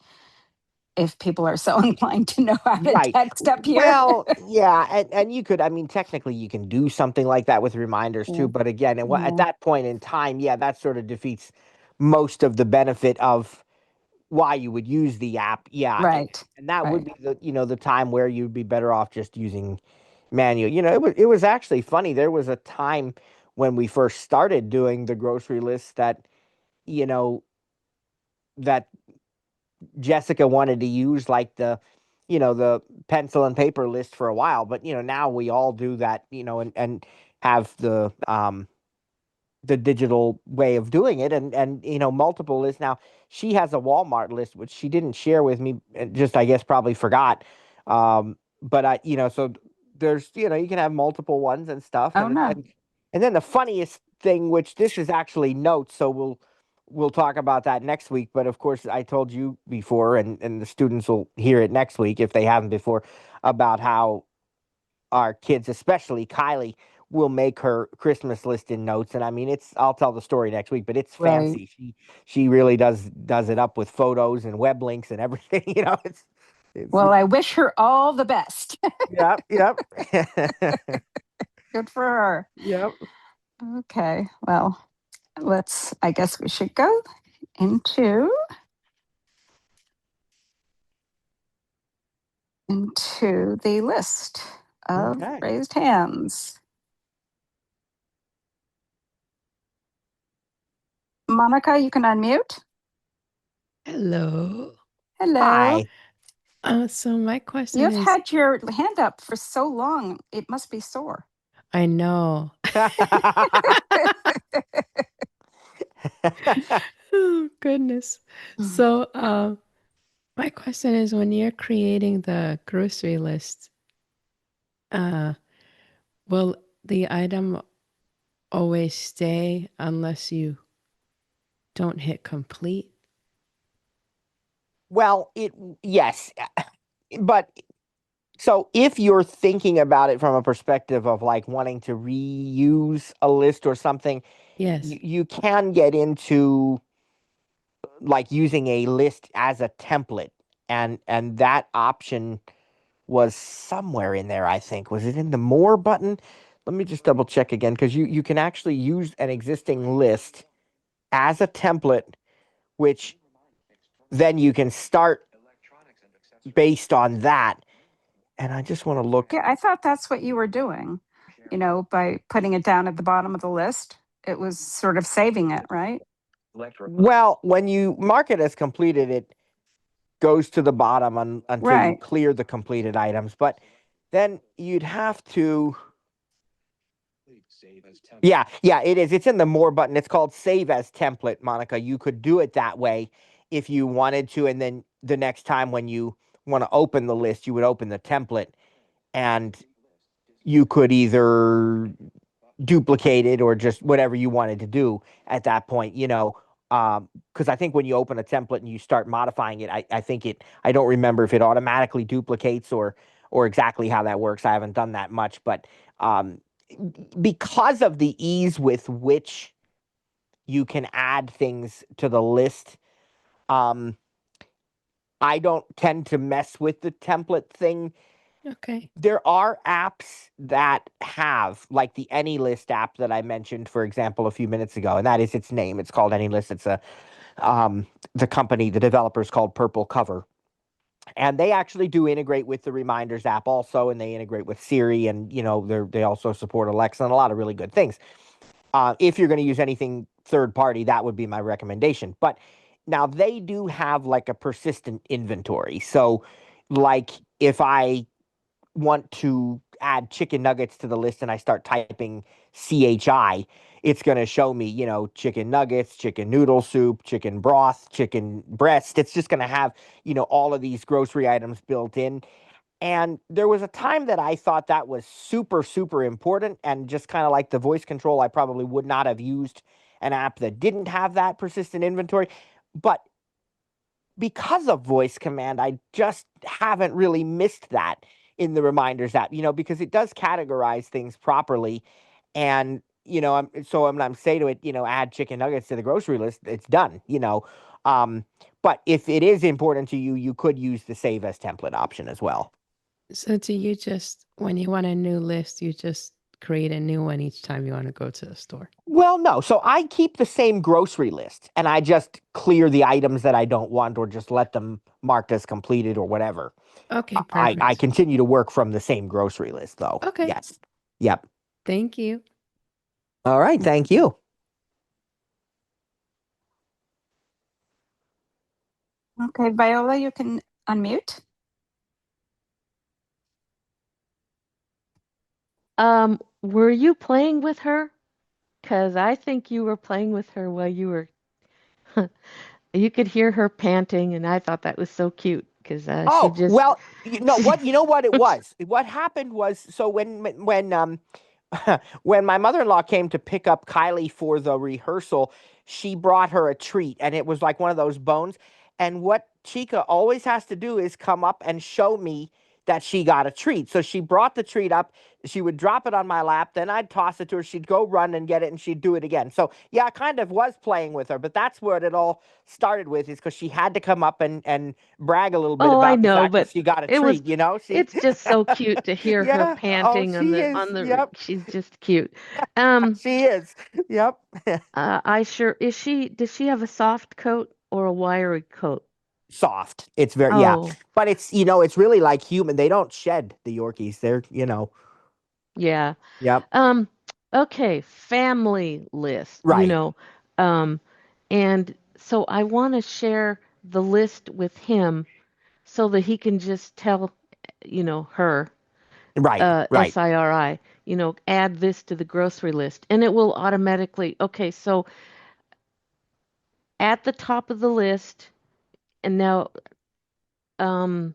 if people are so inclined to know how to Right. text up here. Well, yeah, and you could, I mean, technically you can do something like that with reminders too, Yeah. but again, at Yeah. that point in time, yeah, that sort of defeats most of the benefit of why you would use the app. Yeah. Right. And that would Right. be the time where you'd be better off just using manual. It was actually funny. There was a time when we first started doing the grocery list that, you know, that Jessica wanted to use like the pencil and paper list for a while, but now we all do that, and have the digital way of doing it, and multiple lists. Now she has a Walmart list which she didn't share with me, just I guess probably forgot. But so there's you can have multiple ones and stuff, Oh, and no. and then the funniest thing, which this is actually notes, so we'll talk about that next week. But of course, I told you before, and the students will hear it next week if they haven't before, about how our kids, especially Kylie, will make her Christmas list in notes. And I mean, I'll tell the story next week, but it's Right. fancy. She really does it up with photos and web links and everything. It's Well, I wish her all the best. yep, yep. Good for her. Yep. Okay. Well, I guess we should go into the list of Okay. raised hands. Monica, you can unmute. Hello. Hello. Hi. So my question You've is, had your hand up for so long, it must be sore. I know. Oh, goodness. So, my question is, when you're creating the grocery list, uh, will the item always stay unless you don't hit complete? Well, yes, but so if you're thinking about it from a perspective of like wanting to reuse a list or something, Yes. you can get into like using a list as a template, and that option was somewhere in there. I think, was it in the more button? Let me just double check again, because you can actually use an existing list as a template, which then you can start based on that. And I just want to look. Yeah, I thought that's what you were doing, by putting it down at the bottom of the list. It was sort of saving it, right? Well, when you mark it as completed, it goes to the bottom until you Right. clear the completed items. But then you'd have to. Yeah, it is. It's in the more button. It's called save as template, Monica. You could do it that way if you wanted to. And then the next time when you want to open the list, you would open the template, and you could either duplicate it or just whatever you wanted to do at that point, because I think when you open a template and you start modifying it, I think I don't remember if it automatically duplicates or exactly how that works. I haven't done that much, but um, because of the ease with which you can add things to the list, um, I don't tend to mess with the template thing. Okay. There are apps that have, like the AnyList app that I mentioned, for example, a few minutes ago, and that is its name. It's called AnyList. It's the company, the developer's called Purple Cover, and they actually do integrate with the Reminders app also, and they integrate with Siri, and they also support Alexa and a lot of really good things. If you're going to use anything third party, that would be my recommendation. But now they do have like a persistent inventory. So, like if I want to add chicken nuggets to the list and I start typing CHI, it's going to show me, chicken nuggets, chicken noodle soup, chicken broth, chicken breast. It's just going to have, all of these grocery items built in. And there was a time that I thought that was super, super important. And just kind of like the voice control, I probably would not have used an app that didn't have that persistent inventory. But because of voice command, I just haven't really missed that in the Reminders app, because it does categorize things properly. And, when I'm say to it, add chicken nuggets to the grocery list, it's done. But if it is important to you, you could use the save as template option as well. So do you just, when you want a new list, you just create a new one each time you want to go to the store? Well, no. So I keep the same grocery list and I just clear the items that I don't want or just let them marked as completed or whatever. Okay, I perfect. continue to work from the same grocery list though. Okay. Yes. Yep. Thank you. All right. Thank you. Okay, Viola, you can unmute. Were you playing with her? Because I think you were playing with her while you were, you could hear her panting, and I thought that was so cute because she Oh, just, well, you know what it was? What happened was, so when my mother-in-law came to pick up Kylie for the rehearsal, she brought her a treat and it was like one of those bones. And what Chica always has to do is come up and show me that she got a treat. So she brought the treat up, she would drop it on my lap, then I'd toss it to her, she'd go run and get it and she'd do it again. So yeah, I kind of was playing with her, but that's what it all started with, is because she had to come up and brag a little bit oh, I about the know, fact that but she got a it was, treat, you know? She it's just so cute to hear her Yeah, oh, panting she is. Yep. she's just cute. Um, She is. Yep. does she have a soft coat or a wiry coat? Soft. It's very, yeah. Oh, But it's really like human. They don't shed the Yorkies. They're. yeah. Yep. Um, okay, family list, Right. um, and so I want to share the list with him so that he can just tell, her, Right. Right. SIRI, add this to the grocery list, and it will automatically, okay, so at the top of the list, and now, um,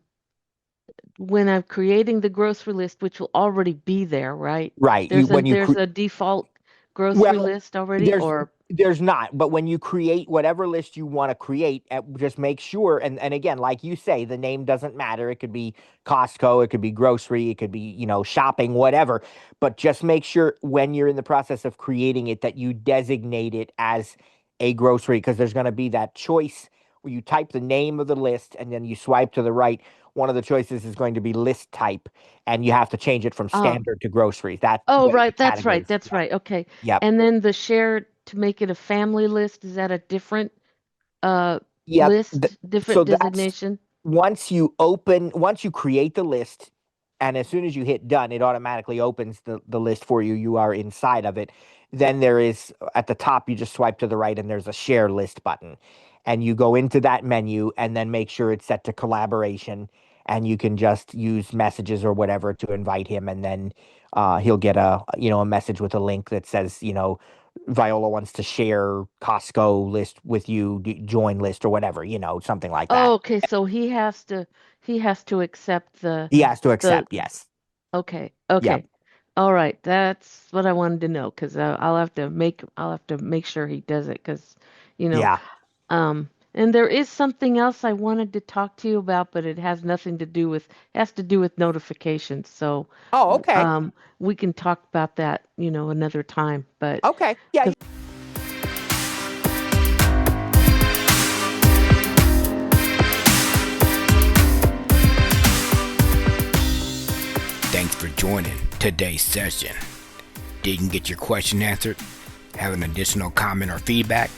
when I'm creating the grocery list, which will already be there, right? Right. There's a When you there's a default grocery Well, list already, there's or there's not, but when you create whatever list you want to create, just make sure, and again, like you say, the name doesn't matter. It could be Costco, it could be grocery, it could be, shopping, whatever. But just make sure when you're in the process of creating it that you designate it as a grocery, because there's going to be that choice where you type the name of the list and then you swipe to the right. One of the choices is going to be list type, and you have to change it from uh, standard to grocery. That's oh, the right, that's right, categories. that's Yep. right. Okay. Yep. And then the share to make it a family list, is that a different uh Yep. So different that's designation? once you create the list, and as soon as you hit done, it automatically opens the list for you. You are inside of it. Then there is at the top, you just swipe to the right and there's a share list button. And you go into that menu and then make sure it's set to collaboration. And you can just use messages or whatever to invite him. And then he'll get a message with a link that says, Viola wants to share Costco list with you, join list or whatever, something like that. Oh, okay, so he has to accept He has to the accept, yes. okay, Yep. okay. All right, that's what I wanted to know because I'll have to make sure he does it because, you know, Yeah. and there is something else I wanted to talk to you about, but it has to do with notifications. So, Oh, okay. we can talk about that, another time. But Okay. Yeah. because Thanks for joining today's session. Didn't get your question answered? Have an additional comment or feedback?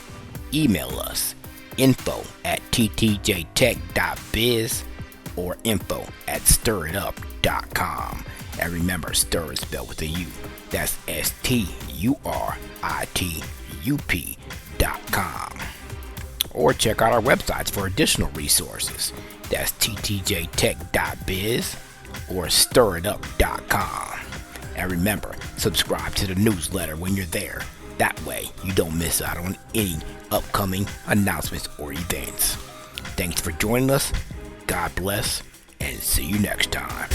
Email us info@ttjtech.biz or info@stiritup.com. And remember, stir is spelled with a U. That's STURITUP.com. Or check out our websites for additional resources. That's ttjtech.biz or stiritup.com. And remember, subscribe to the newsletter when you're there. That way, you don't miss out on any upcoming announcements or events. Thanks for joining us. God bless, and see you next time.